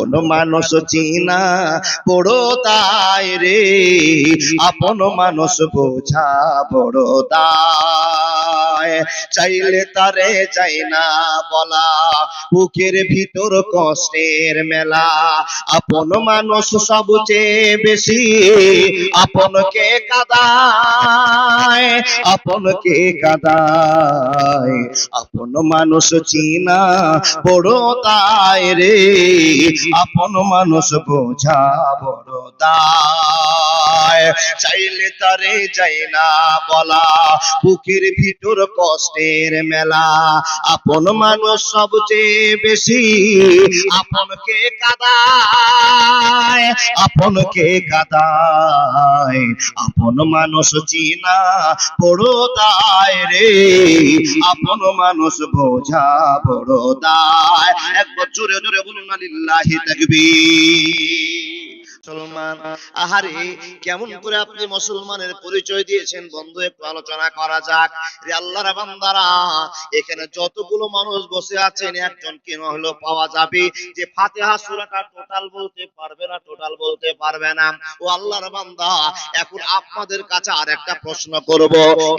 আপন মানুষ চিনা বড় দায় রে, আপন মানুষ বোঝা বড় দায়। চাইলে তারে চাই না বলা, বুকের ভিতর কষ্টের মেলা। আপন মানুষ সবচেয়ে বেশি আপনকে কাঁদায়, আপনকে কাঁদায়। আপন মানুষ চিনা বড় দায় রে, আপন মানুষ বোঝা বড় দায়। চাইলে তারে চাই না বলা, বুকের ভিতর কষ্টের মেলা। আপন মানুষ সবচেয়ে বেশি আপনকে কাঁদায়, আপনকে কাঁদায়। আপন মানুষ চিনা বড় দায় রে, আপন মানুষ বোঝা বড় দায়। একবার জোরে জোরে বলুন না লিল্লাহি তাকবীর। মুসলমান, আহারে কেমন করে আপনি মুসলমানের পরিচয় দিয়েছেন বন্ধু, একটু আলোচনা করা যাক। রে আল্লাহর বান্দারা, এখানে যতগুলো মানুষ বসে আছেন একজন কেন হলো পাওয়া যাবে যে ফাতিহা সূরাটা টোটাল বলতে পারবে না, টোটাল বলতে পারবে না। ও আল্লাহর বান্দা, এখন আপনাদের কাছে আরেকটা প্রশ্ন করব।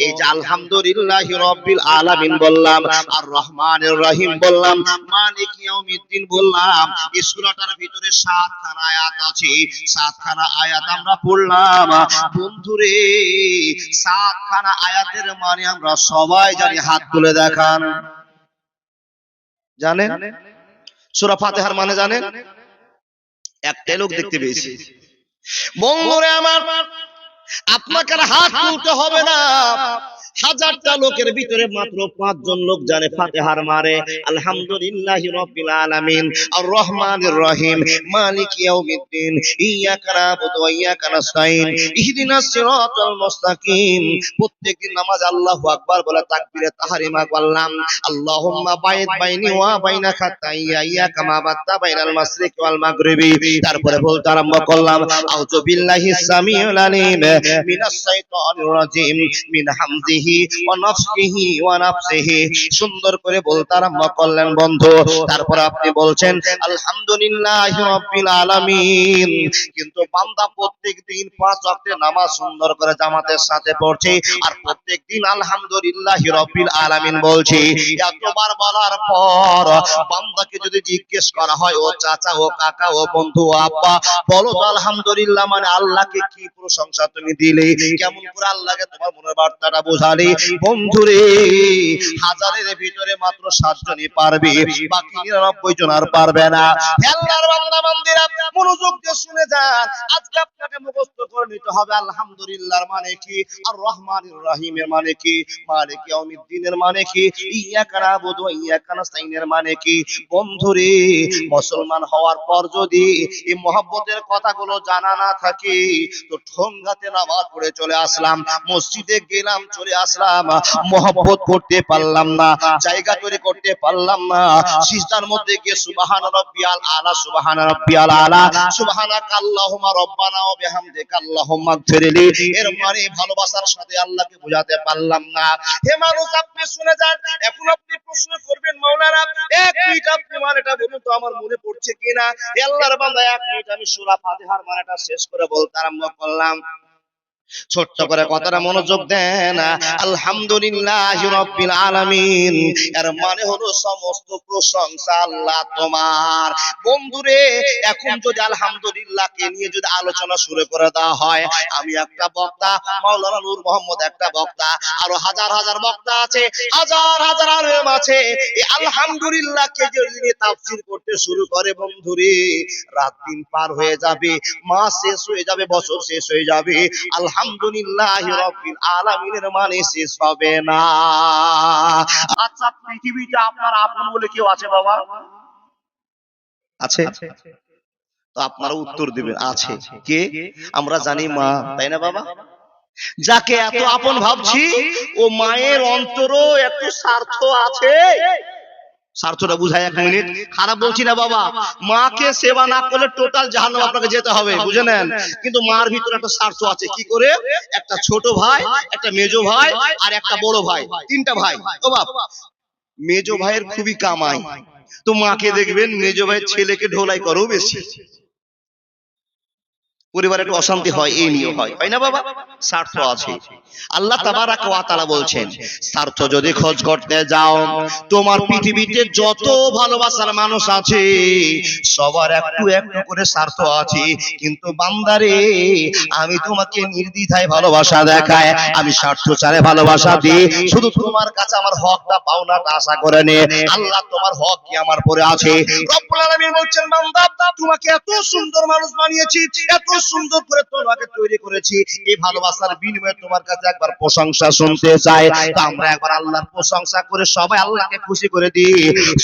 এই যে আলহামদুলিল্লাহি রাব্বিল আলামিন বললাম, আর রহমানির রহিম বললাম, মালিক ইয়াউমিদ্দিন বললাম, এই সূরাটার ভিতরে 7 খানা আয়াত আছে। 7 খানা আয়াত আমরা পড়লাম। বন্ধুরে 7 খানা আয়াতের মানে আমরা সবাই জানি, হাত তুলে দেখান। জানেন সূরা ফাতিহার মানে জানেন? একটাই লোক দেখতে পেয়েছি। বন্ধুরে আমার, আপনাকে হাত তুলতে হবে না। হাজারটা লোকের ভিতরে মাত্র 5 জন লোক জানে ফাতিহার মানে আলহামদুলিল্লাহি রাব্বিল আলামিন আর রহমানির রহিম মালিক ইয়াউমিদ্দিন ইয়াকা নাবুদু ওয়া ইয়াকা নাস্তাইন ইহদিনাস সিরাতাল মুস্তাকিম। প্রত্যেকদিন নামাজ আল্লাহু আকবার বলে তাকবীরে তাহরিমা করলাম, আল্লাহুম্মা বাইদ বাইনি ওয়া বাইনা খাতাইয়া ইয়াকা মা বাত্তা বাইনাল মাশরিক ওয়াল মাগরিবি। তারপরে বলতে আরম্ভ করলাম, আউযু বিল্লাহিস সামিউল আলিম মিনাশ শাইতানির রাজিম মিন হামজিহি ওয়া নাফসিহি ওয়া নাফসিহি। সুন্দর করে বলতে আরম্ভ করলেন বন্ধু। তারপর আপনি বলছেন আলহামদুলিল্লাহি রাব্বিল আলামিন। কিন্তু বান্দা প্রত্যেকদিন 5 ওয়াক্তের নামাজ সুন্দর করে জামাতের সাথে পড়ছে, আর প্রত্যেকদিন আলহামদুলিল্লাহি রাব্বিল আলামিন বলছি। এতবার বলার পর বান্দাকে যদি জিজ্ঞেস করা হয়, ও চাচা, ও কাকা, ও বন্ধু, ও আব্বা, বলো তো আলহামদুলিল্লাহ মানে আল্লাহকে কি প্রশংসা তুমি দিলে, কেমন করে আল্লাহকে তোমার মনের বার্তাটা বোঝালে? বন্ধুরে হাজারের ভিতরে মাত্র 7 জনই পারবে, বাকি 99 জন আর পারবে না। আল্লাহর বান্দা বান্দিরা মনোযোগ দিয়ে শুনে যান। আজকে আপনাকে মুখস্থ করে নিতে হবে আলহামদুলিল্লাহর মানে কি, আর রহমানির রহিমের মানে কি, মালিক ইয়াউমিদ্দিনের মানে কি, ইয়াকা নাবুদু ওয়া ইয়াকা নাস্তাইনের মানে কি। বন্ধুরে মুসলমান হওয়ার পর যদি এই মহব্বতের কথাগুলো জানা না থাকে, তো ঠোঙ্গাতে নামাজ পড়ে চলে আসলাম, মসজিদে গেলাম, চলে আসলাম, মহব্বত করতে পারলাম না, জায়গা তৈরি করতে পারলাম না। সিজদার মধ্যে গিয়ে সুবহান রাব্বিয়াল আলা, সুবহান রাব্বিয়াল আলা, সুবহানাকা আল্লাহুম্মা রব্বানা ওয়া বিহামদিকা আল্লাহুম্মা গফিরলি, এর মানে ভালোবাসার সাথে আল্লাহকে বোঝাতে পারলাম না। হে মানুষ, আপনি শুনে যান। এখন আপনি প্রশ্ন করবেন, মাওলানা 1 মিনিট আপনি মানেটা বলুন তো, আমার মনে পড়ছে কিনা। আল্লাহর বান্দা 1 মিনিট আমি সূরা ফাতিহার মানেটা শেষ করে বলতে আরম্ভ করলাম। ছোট্ট করে কথাটা মনোযোগ দেন। আলহামদুলিল্লাহি রাব্বিল আলামিন এর মানে হলো সমস্ত প্রশংসা আল্লাহ তোমার। বন্ধুরে এখন যদি আলহামদুলিল্লাহকে নিয়ে যদি আলোচনা শুরু করে দেওয়া হয়, আমি একটা বক্তা, মাওলানা নূর মোহাম্মদ একটা বক্তা, আরো হাজার হাজার বক্তা আছে, হাজার হাজার আলেম আছে, এই আলহামদুলিল্লাহকে যদি তাফসীর করতে শুরু করে বন্ধুরে, রাত দিন পার হয়ে যাবে, মাস শেষ হয়ে যাবে, বছর শেষ হয়ে যাবে, আলহামদুলিল্লাহি রাব্বিল আলামিনের মানে শেষ হবে না। আচ্ছা, পৃথিবীতে আপনার আপন বলে কেউ আছে বাবা? আছে? তো আপনারা উত্তর দিবেন আছে। কে? আমরা জানি মা, তাই না বাবা? যাকে এত আপন ভাবছি, ও মায়ের অন্তরও একটু স্বার্থ আছে। স্বার্থটা বুঝায় 1 মিনিট, খারাপ বলছি না বাবা। মাকে সেবা না করলে টোটাল জাহান্নাম আপনাকে যেতে হবে, বুঝে নেন। কিন্তু মার ভিতরে একটা স্বার্থ আছে। কি করে? একটা ছোট ভাই, একটা মেজো ভাই, আর একটা বড় ভাই, 3টা ভাই। ও বাপ, মেজো ভাইয়ের খুবই কামাই, তো মাকে দেখবেন মেজ ভাই ছেলেকে ঢোলাই করো বেশি, পরিবারে একটু অশান্তি হয়, এই নিয়ে হয়, হয় না বাবা? স্বার্থ আছে। আল্লাহ তাবারাক ওয়া তাআলা বলছেন, স্বার্থ যদি খোঁজ করতে যাও, তোমার পৃথিবীতে যত ভালোবাসার মানুষ আছে সবার একটু একটু করে স্বার্থ আছে, কিন্তু বান্দারে আমি তোমাকে নির্দ্বিধায় ভালোবাসা দেখায়, আমি স্বার্থ ছাড়া ভালোবাসা দিই, শুধু তোমার কাছে আমার হকটা পাওনাটা আশা করে নে। আল্লাহ তোমার হক কি আমার পরে আছে। রব্বুল আলামিন বলছেন, বান্দা তোমাকে এত সুন্দর মানুষ বানিয়েছি, এত সুন্দর করে তোমাকে তৈরি করেছি, এই ভালোবাসার বিনিময়ে তোমার কাছে একবার প্রশংসা শুনতে চাই। তো আমরা একবার আল্লাহর প্রশংসা করে সবাই আল্লাহকে খুশি করে দিই।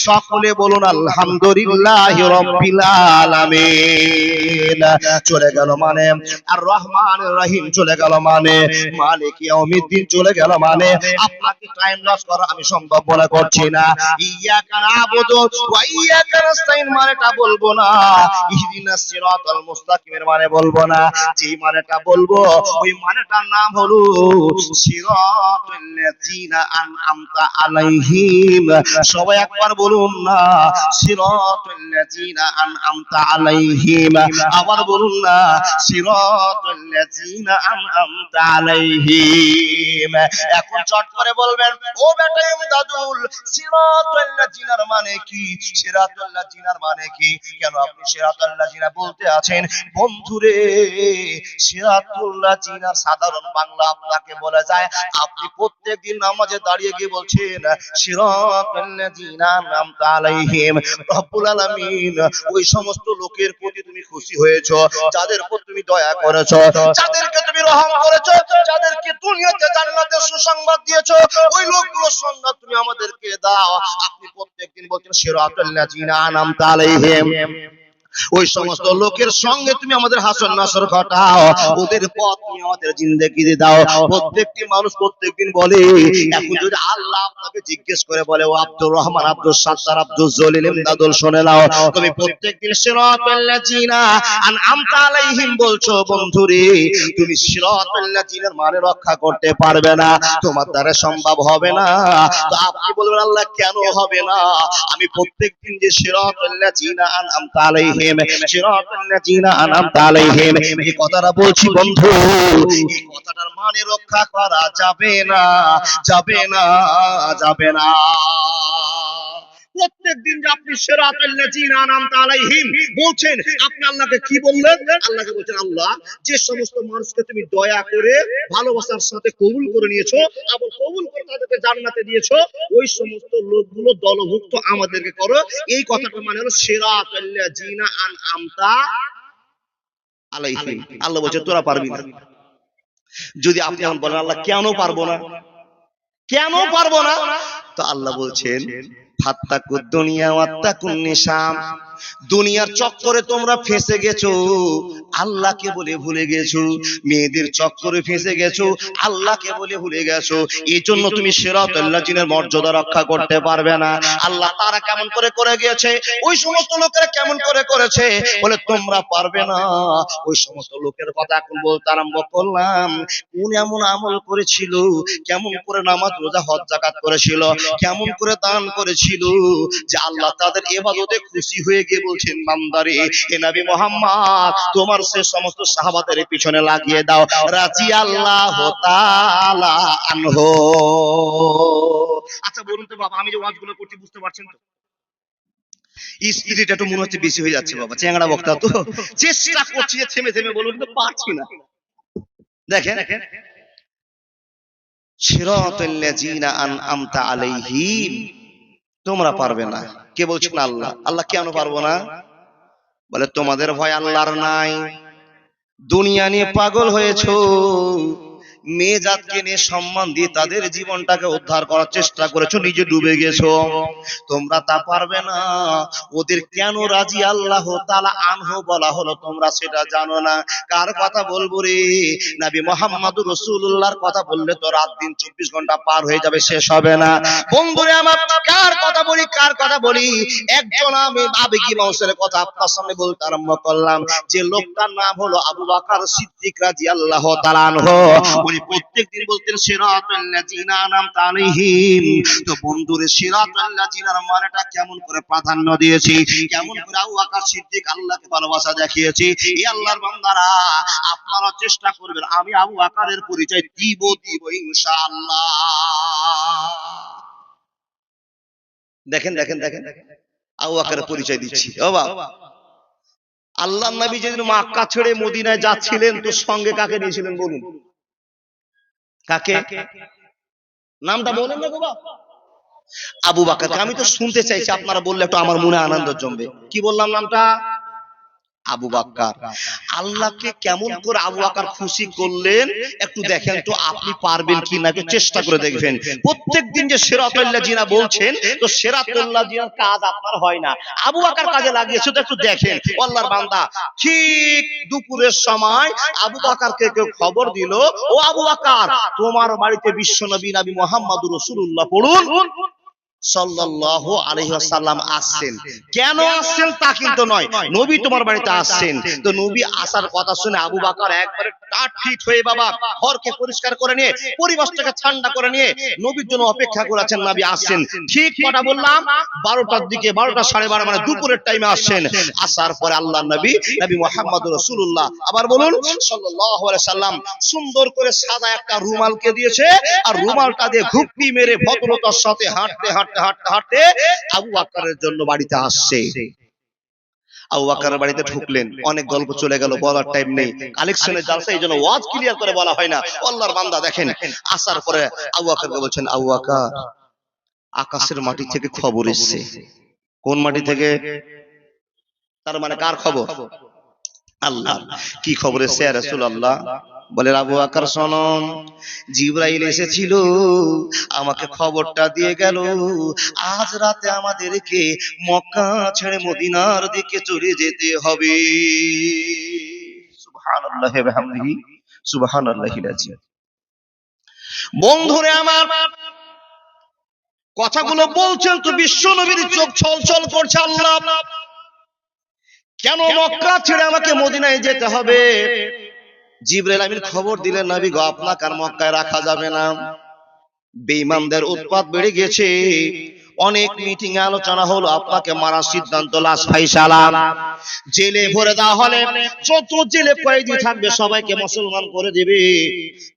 সকলে বলুন আলহামদুলিল্লাহি রাব্বিল আলামিন। চলে গেল মানে আর রহমান রহিম চলে গেল মানে মালিক ইয়াউমিদ্দিন চলে গেল মানে আপনাকে টাইম লস করা আমি সম্ভব মনে করছি না। ইয়াকা নাবুদু ওয়া ইয়াকা নাস্তাইন মানেটা বলবো না, ইহদিনাস সিরাতাল মুস্তাকিমের মানে বলবো না, যে মানেটা বলবো ওই মানেটার নাম হলো সিরাতাল লাযিনা আনআমতা আলাইহিম। সবাই একবার বলুন না, সিরাতাল লাযিনা আনআমতা আলাইহিম। আবার বলুন না, সিরাতাল লাযিনা আনআমতা আলাইহিম। এখন চট করে বলবেন, ও বেটা ইমদাদুল, সিরাতাল লাযিনার মানে কি? সিরাতাল লাযিনার মানে কি? কেন আপনি সিরাতাল লাযিনা বলতে আছেন? বন্ধুরে, সিরাতুল লাযিনা সাধারণ বাংলা আপনাকে বলা যায়, আপনি প্রত্যেকদিন নামাজে দাঁড়িয়ে গিয়ে বলছেন সিরাতাল লাযিনা আনআমতা আলাইহিম। রব্বুল আলামিন ওই সমস্ত লোকের প্রতি তুমি খুশি হয়েছো, যাদের উপর তুমি দয়া করেছো, যাদেরকে তুমি রহম করেছো, যাদেরকে দুনিয়াতে জান্নাতের সুসংবাদ দিয়েছো, ওই লোকগুলোর সংবাদ তুমি আমাদেরকে দাও। আপনি প্রত্যেকদিন বলছেন সিরাতাল লাযিনা আনআমতা আলাইহিম। ওই সমস্ত লোকের সঙ্গে তুমি আমাদের হাসর নাসর ঘটাও, ওদের পথ তুমি আমাদের জিন্দেগিতে দাও। প্রত্যেকটি মানুষ প্রত্যেকদিন বলে, এখন যদি আল্লাহ আপনাকে জিজ্ঞেস করে বলে, ও আব্দুর রহমান, আব্দুল সাত্তার, আব্দুল জলিল, ইমদাদুল, শুনে নাও, তুমি প্রত্যেকদিন সিরাতাল লাযিনা আনআমতা আলাইহিম বলছো, বন্ধুরে তুমি সিরাতাল লাযিনার মানে রক্ষা করতে পারবে না, তোমার দ্বারা সম্ভব হবে না। তো আপনি বলবেন, আল্লাহ কেন হবে না? আমি প্রত্যেকদিন যে সিরাতাল লাযিনা আনআমতা আলাইহিম, সিরাতাল লাযিনা আনআমতা আলাইহিম এই কথাটা বলছি বন্ধু, এই কথাটার মানে রক্ষা করা যাবে না, যাবে না, যাবে না। প্রত্যেকদিন যে আপনি সিরাতাল লাযিনা আনআমতা আলাইহিম বলছেন, আপনি আল্লাহকে কি বললেন? আল্লাহকে বলছেন, আল্লাহ যে সমস্ত মানুষকে তুমি দয়া করে ভালোবাসার সাথে কবুল করে নিয়েছো, আবার কবুল করে তাদেরকে জান্নাতে দিয়েছো, ওই সমস্ত লোকগুলো দলভুক্ত আমাদেরকে করো। এই কথাটা মানে হলো সিরাতাল লাযিনা আনআমতা আলাইহিম। আল্লাহ বলছে তোরা পারবি না। যদি আপনি এখন বলেন, আল্লাহ কেন পারবো না, কেন পারবো না? তো আল্লাহ বলছেন, ফাত্তাকুদ দুনিয়া ওয়াত্তাকুন নিসাম, দুনিয়ার চক্করে তোমরা ফেঁসে গেছো, আল্লাহকে বলে ভুলে গেছো, মেয়েদের চক্করে ফেঁসে গেছো, আল্লাহকে বলে ভুলে গেছো, এই জন্য তুমি সিরাতাল লাযিনার মর্যাদা রক্ষা করতে পারবে না। আল্লাহ তারা কেমন করে করে গিয়েছে, ওই সমস্ত লোকেরা কেমন করে করেছে, বলে তোমরা পারবে না। ওই সমস্ত লোকের কথা এখন বলতে আরম্ভ করলাম, কোন এমন আমল করেছিল, কেমন করে নামাজ রোজা হজ যাকাত করেছিল, কেমন করে দান করেছিল, যে আল্লাহ তাদের ইবাদতে খুশি হয়ে গিয়ে বলছেন, বান্দারে হে নবী মুহাম্মদ, তোমার সে সমস্ত সাহাবাদের পিছনে লাগিয়ে দাও, রাদিয়াল্লাহু তাআলা আনহু। আচ্ছা বলুন তো বাবা, আমি যে ওয়াজগুলো করছি বুঝতে পারছেন তো? স্পিরিট একটু মনে হচ্ছে বেশি হয়ে যাচ্ছে বাবা, চ্যাংড়া বক্তা তো, চেষ্টা করছি যে থেমে থেমে বলুন, কিন্তু পারছি না। দেখেন, সিরাতাল লাযিনা আনআমতা আলাইহিম, তোমরা পারবে না। কে বলছেন? আল্লাহ। আল্লাহ কেন পারবো না? বলে তোমাদের ভয় আল্লাহর নাই, দুনিয়া নিয়ে পাগল হয়েছো, মেয়ে জাতকে নিয়ে সম্মান দিয়ে তাদের জীবনটাকে উদ্ধার করার চেষ্টা করেছো, নিজে ডুবে গেছো। তোমরা তা পারবে না। ওদের কেন রাজি আল্লাহ তাআলা আনহু বলা হলো তোমরা সেটা জানো না। কার কথা বলবো রে? নবী মুহাম্মদুর রাসূলুল্লাহর কথা বললে তো রাত দিন 24 ঘন্টা পার হয়ে যাবে, শেষ হবে না। বন্ধুরে আমার, কার কথা বলি, কার কথা বলি? একজন আমি আবেগী মানুষের কথা আপনার সামনে বলতে আরম্ভ করলাম, যে লোকটার নাম হলো আবু বকর সিদ্দিক রাদিয়াল্লাহু তাআলা আনহু। উনি প্রত্যেকদিন বলতেন সিরাতাল লাযিনা আনআমতা আলাইহিম। তো বন্ধুরে সিরাতাল লাযিনার মানেটা কেমন করে প্রাধান্য দিয়েছি, কেমন করে আবু বকর সিদ্দিক আল্লাহকে ভালোবাসা দেখিয়েছি। এই আল্লাহর বান্দারা আপনারা চেষ্টা করবেন, আমি আবু বকরের পরিচয় দিব ইনশাআল্লাহ। দেখেন দেখেন দেখেন আবু বকরের পরিচয় দিচ্ছি। ও বাবা, আল্লাহর নবী যেদিন মক্কা ছেড়ে মদিনায় যাচ্ছিলেন তো সঙ্গে কাকে নিয়েছিলেন বলুন? কাকে? নামটা বলেন না বাবা। আবু বকরকে। আমি তো শুনতে চাইছি, আপনারা বললে একটু আমার মনে আনন্দ জমবে। কি বললাম নামটা? আবু বকর। আল্লাহকে কেমন করে আবু বকর খুশি করলেন একটু দেখেন তো, আপনি পারবেন কি না একটু চেষ্টা করে দেখবেন। প্রত্যেকদিন যে সিরাতুল লাযিনা বলছেন, তো সিরাতুল লাযিনার কাজ আপনার হয় না, আবু বকর কাজে লাগিয়েছে, তো একটু দেখেন। আল্লাহর বান্দা ঠিক দুপুরের সময় আবু বকরকে কেউ খবর দিল, ও আবু বকর, তোমার বাড়িতে বিশ্বনবী নবী মুহাম্মদুর রাসূলুল্লাহ পড়ুন সাল্লাল্লাহু আলাইহি ওয়াসাল্লাম আসছেন। কেন আসছেন তা কিন্তু নয়, নবী তোমার বাড়িতে আসছেন। তো নবী আসার কথা শুনে আবু বকর একবারে টাটফিট হয়ে বাবা ঘরকে পরিষ্কার করে নিয়ে, পরিবেশটাকে ঠান্ডা করে নিয়ে নবীর জন্য অপেক্ষা করেছেন। নবী আসছেন ঠিক কটা বললাম 12টার দিকে, 12টা 12:30 মানে দুপুরের টাইমে আসছেন। আসার পরে আল্লাহর নবী নবী মুহাম্মদুর রাসূলুল্লাহ আবার বলুন সাল্লাল্লাহু আলাইহি সাল্লাম সুন্দর করে সাদা একটা রুমালকে দিয়েছে, আর রুমালটা দিয়ে ঘুপটি মেরে ভদ্রতার সাথে হাঁটতে হাঁটতে হাঁটতে হাঁটতে আবু বকরের জন্য বাড়িতে আসছে। আবু বকরের বাড়িতে ঢুকলেন, অনেক গল্প চলে গেল, বলার টাইম নেই, কালেকশনের জালসা, এই জন্য ওয়াজ ক্লিয়ার করে বলা হয় না। আল্লাহর বান্দা দেখেন আসার পরে আবু বকরকে বলছেন, আবু বকর, আকাশের মাটি থেকে খবর এসেছে। কোন মাটি থেকে? তার মানে কার খবর? আল্লাহ। কি খবর এসেছে ইয়া রাসূলুল্লাহ? বলেন আবু বকর শুনুন, জিবরাইল এসেছিল, আমাকে খবরটা দিয়ে গেল, আজ রাতে আমাদেরকে মক্কা ছেড়ে মদিনার দিকে চলে যেতে হবে। সুবহানাল্লাহি ওয়া বিহামদিহি সুবহানাল্লাহিল আযীম। বন্ধুরে আমার, কথাগুলো বলছেন তো বিশ্ব নবীর চোখ ছলছল করছে। আল্লাহ কেন মক্কা ছেড়ে আমাকে মদিনায় যেতে হবে? জিবরাইল আমিন খবর দিলেন, নবী গো, আপনাকে আর মক্কায় রাখা যাবে না, বেঈমানদের উৎপাত বেড়ে গেছে, অনেক মিটিং আলোচনা হলো, আপনাকে মারার সিদ্ধান্ত, লাশ ফাইসালা, জেলে ভরে দেওয়া হলে যত জেলে কয়েদি থাকবে সবাইকে মুসলমান করে দিবে,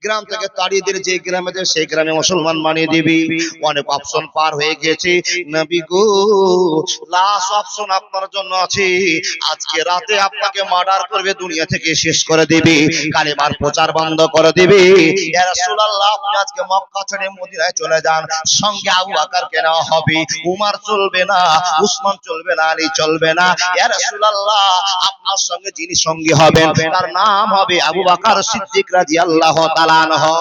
গ্রাম থেকে তাড়িয়ে দিয়ে যে গ্রামে দেয় সেই গ্রামে মুসলমান বানিয়ে দিবে। অনেক অপশন পার হয়ে গেছে, নবী গো লাস্ট অপশন আপনার জন্য আছে, আজকে রাতে আপনাকে মার্ডার করবে, দুনিয়া থেকে শেষ করে দিবে, কালেমার প্রচার বন্ধ করে দিবে। ইয়া রাসূলুল্লাহ, আপনি আজকে মক্কা ছেড়ে মদিনায় চলে যান, সঙ্গে আবু বকরকে নেওয়া হবে, উমর চলবে না, উসমান চলবে না, আলী চলবে না। ইয়া রাসূলুল্লাহ, আপনার সঙ্গে যিনি সঙ্গী হবেন তার নাম হবে আবু বকর সিদ্দিক রাদিয়াল্লাহু তাআলা আনহু।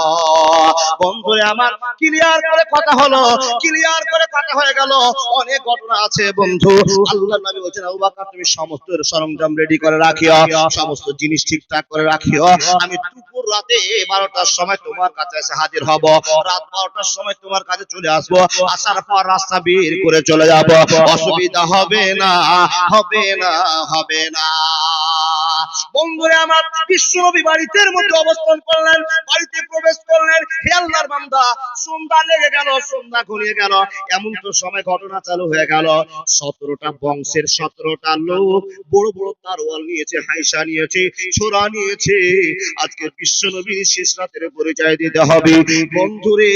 বন্ধুরা আমার, ক্লিয়ার করে কথা হলো, ক্লিয়ার করে কথা হয়ে গেল। অনেক ঘটনা আছে বন্ধু। আল্লাহর নবী বলেন, আবু বকর তুমি সমস্ত সরঞ্জাম রেডি করে রাখিও, সমস্ত জিনিস ঠিকঠাক করে রাখিও, আমি দুপুর রাতে 12টার সময় তোমার কাছে এসে হাজির হব, রাত 12টার সময় তোমার কাছে চলে আসবো, আসার পর রাস্তা বের করে চলে যাব, অসুবিধা হবে না, হবে না, হবে না। বন্ধুরা আমার, বিশ্বনবী বাড়িতে মধ্যে অবস্থান করলেন, বাড়িতে প্রবেশ করলেন। হে আল্লাহর বান্দা, সন্ধ্যা লেগে গেল, সন্ধ্যা ঘনিয়ে গেল, এমন তো সময় ঘটনা চালু হয়ে গেল, 17টা বংশের 17টা লোক বড় বড় তারওয়াল নিয়েছে, হাইসা নিয়েছে, ছোরা নিয়েছে, আজকে বিশ্বনবীর শেষ রাতের পরিচয় দিতে হবে। বন্ধুরে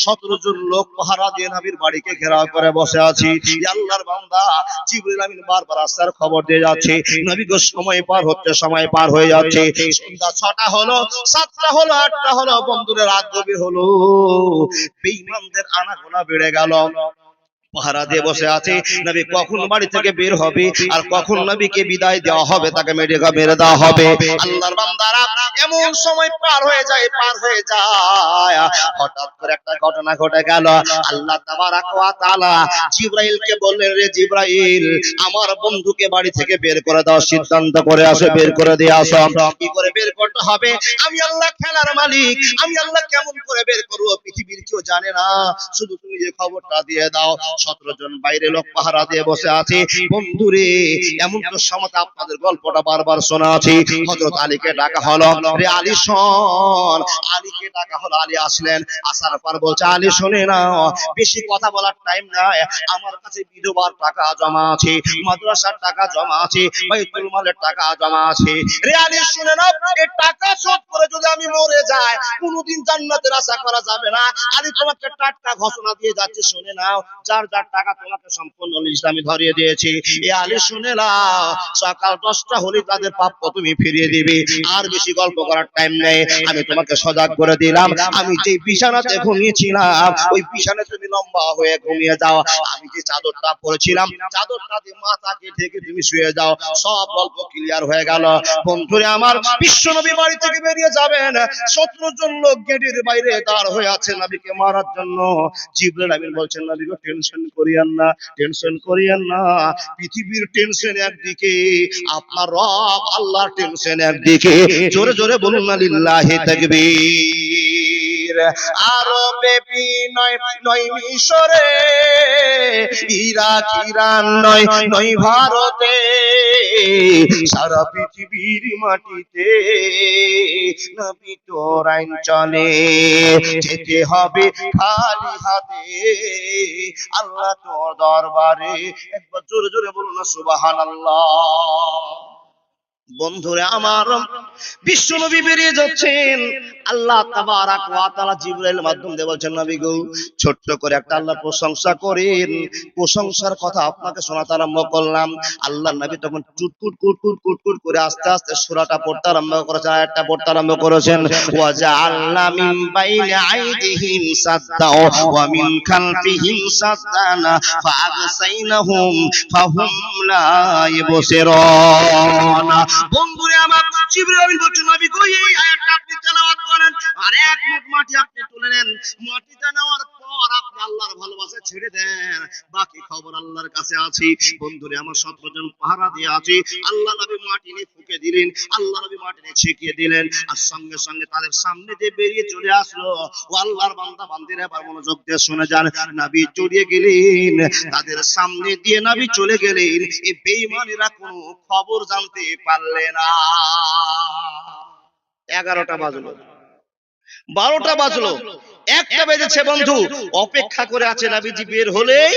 17 জন লোক পাহারা দিয়ে নবীর বাড়িকে ঘেরাও করে বসে আছি। আল্লাহর বান্দা জিবরিল আমিন বারবার আসার খবর দিয়ে যাচ্ছে, নবী গো সময় পার হচ্ছে, সময় পার হয়ে যাচ্ছে, সন্ধ্যা 6টা হলো, 7টা হলো, 8টা হলো, বন্ধুরে রাত গভীর হলো, বেঈমানদের আনাগোনা বেড়ে গেল, পাহারা দিয়ে বসে আছে, নবী কখন বাড়ি থেকে বের হবে আর কখন নবীকে বিদায় দেওয়া হবে, তাকে মেরে দেওয়া হবে। আল্লাহর বান্দারা এমন সময় পার হয়ে যায়, পার হয়ে যায়, হঠাৎ করে একটা ঘটনা ঘটে গেল। আল্লাহ তাবারাক ওয়া তাআলা জিবরাইলকে বললেন, রে জিবরাইল, আমার বন্ধুকে বাড়ি থেকে বের করে দাও, সিদ্ধান্ত করে আসো, বের করে দিয়ে আসো। কি করে বের করতে হবে? আমি আল্লাহ খেলার মালিক, আমি আল্লাহ কেমন করে বের করব পৃথিবীর কেউ জানে না, শুধু তুমি যে খবরটা দিয়ে দাও। 17 জন বাইরে লোক পাহারা দিয়ে বসে আছে। বন্ধুরে এমন তো সময় আপনাদের গল্পটা বারবার শোনা আছে। হযরত আলীকে ডাকা হলো, রে আলী শোন। আলীকে ডাকা হলো, আলী আসলেন। আসার পর বলছে, আলী শুনে নাও, বেশি কথা বলার টাইম নাই, আমার কাছে বিধবার টাকা জমা আছে, মাদ্রাসার টাকা জমা আছে, বাইতুল মালের টাকা জমা আছে। রে আলী শুনে নাও, এই টাকা শোধ করে যদি আমি মরে যাই, কোনোদিন জান্নাতের আশা করা যাবে না। আলী তোমাকে টাটকা ঘোষণা দিয়ে যাচ্ছে, শুনে নাও, যার যার টাকা তোমাকে সম্পূর্ণ লিস্ট আমি ধরিয়ে দিয়েছি। এ আলী শুনে নাও, সকাল 10টা হলে তাদের প্রাপ্য তুমি ফিরিয়ে দিবে। আর বেশি গল্প করার টাইম নেই, আমি তোমাকে সজাগ করে দিলাম। আমি যে বিছানাতে ঘুমিয়েছিলাম, ওই বিছানায় তুমি লম্বা হয়ে ঘুমিয়ে যাও। আমি যে চাদরটা পরেছিলাম, চাদরটা দিয়ে মাথাকে ঢেকে তুমি শুয়ে যাও। সব গল্প ক্লিয়ার হয়ে গেল। বন্ধুরা আমার, বিশ্বনবী বাড়ি থেকে বেরিয়ে যাবেন, 17 জন লোক গেটের বাইরে দাঁড় হয়ে আছে নবীকে মারার জন্য। জিবরাইল আমিন বলছেন, নবী গো, টেনশন করিয়েন না, টেনশন করিয়েন না। পৃথিবীর টেনশন একদিকে, আপনার রব আল্লাহর টেনশন একদিকে। জোরে জোরে বলুন না লিল্লাহি তাকবীর। আরবে নয় নয় মিশরে, ইরাক ইরান নয় নয় ভারতে, সারা পৃথিবীর মাটিতে নবী তোর আইন চলে। যেতে হবে খালি হাতে আল্লাহ তোর দরবারে। একবার জোরে জোরে বলুন না সুবহানাল্লাহ। বন্ধুরা আমার, বিশ্বনবী বেরিয়ে যাচ্ছেন। আল্লাহ তাবারাক ওয়া তাআলা জিবরাইলের মাধ্যমে বলছেন, নবী গো, ছোট্ট করে একটা আল্লাহর প্রশংসা করেন। প্রশংসার কথা আপনাকে শোনাতে আরম্ভ করলাম। আল্লাহর নবী তখন টুটকুট কুটকুট কুটকুট করে আস্তে আস্তে সূরাটা পড়তে আরম্ভ করেছেন, আয়াতটা পড়তে আরম্ভ করেছেন। ওয়া জাআলনা মিন বাইনি আইদিহিম সাদ্দা ওয়া মিন খালফিহিম সাদ্দান ফাআগসাইনাহুম ফাহুম লা ইবসিরুন। বন্ধুরা আমার, জিবরাইল বলছেন, নবী গো, এই আয়াতটা আপনি তেলাওয়াত করেন, আর এক মুঠ মাটি আপনি তুলে নেন। মাটিটা নেওয়ার পর আপনি আল্লাহর ভালোবাসা ছেড়ে দেন, বাকি খবর আল্লাহর কাছে আছে। বন্ধুরা আমার, 17 জন পাহারা দিয়ে আছে। আল্লাহ নবী মাটি নিয়ে ফুঁকে দিলেন, আল্লাহ নবী মাটি নিয়ে ছিটিয়ে দিলেন, আর সঙ্গে সঙ্গে তাদের সামনে দিয়ে বেরিয়ে চলে আসলো। ও আল্লাহর বান্দা বান্দিরা, এবার মনোযোগ দিয়ে শুনে যান। নবী চড়িয়ে গেলেন, তাদের সামনে দিয়ে নবী চলে গেলেন। এই বেঈমানেরা কোনো খবর জানতে পারলে না। 11টা বাজলো, 12টা বাজলো, 1টা বেজেছে। বন্ধু অপেক্ষা করে আছে, নবীজি বের হলেই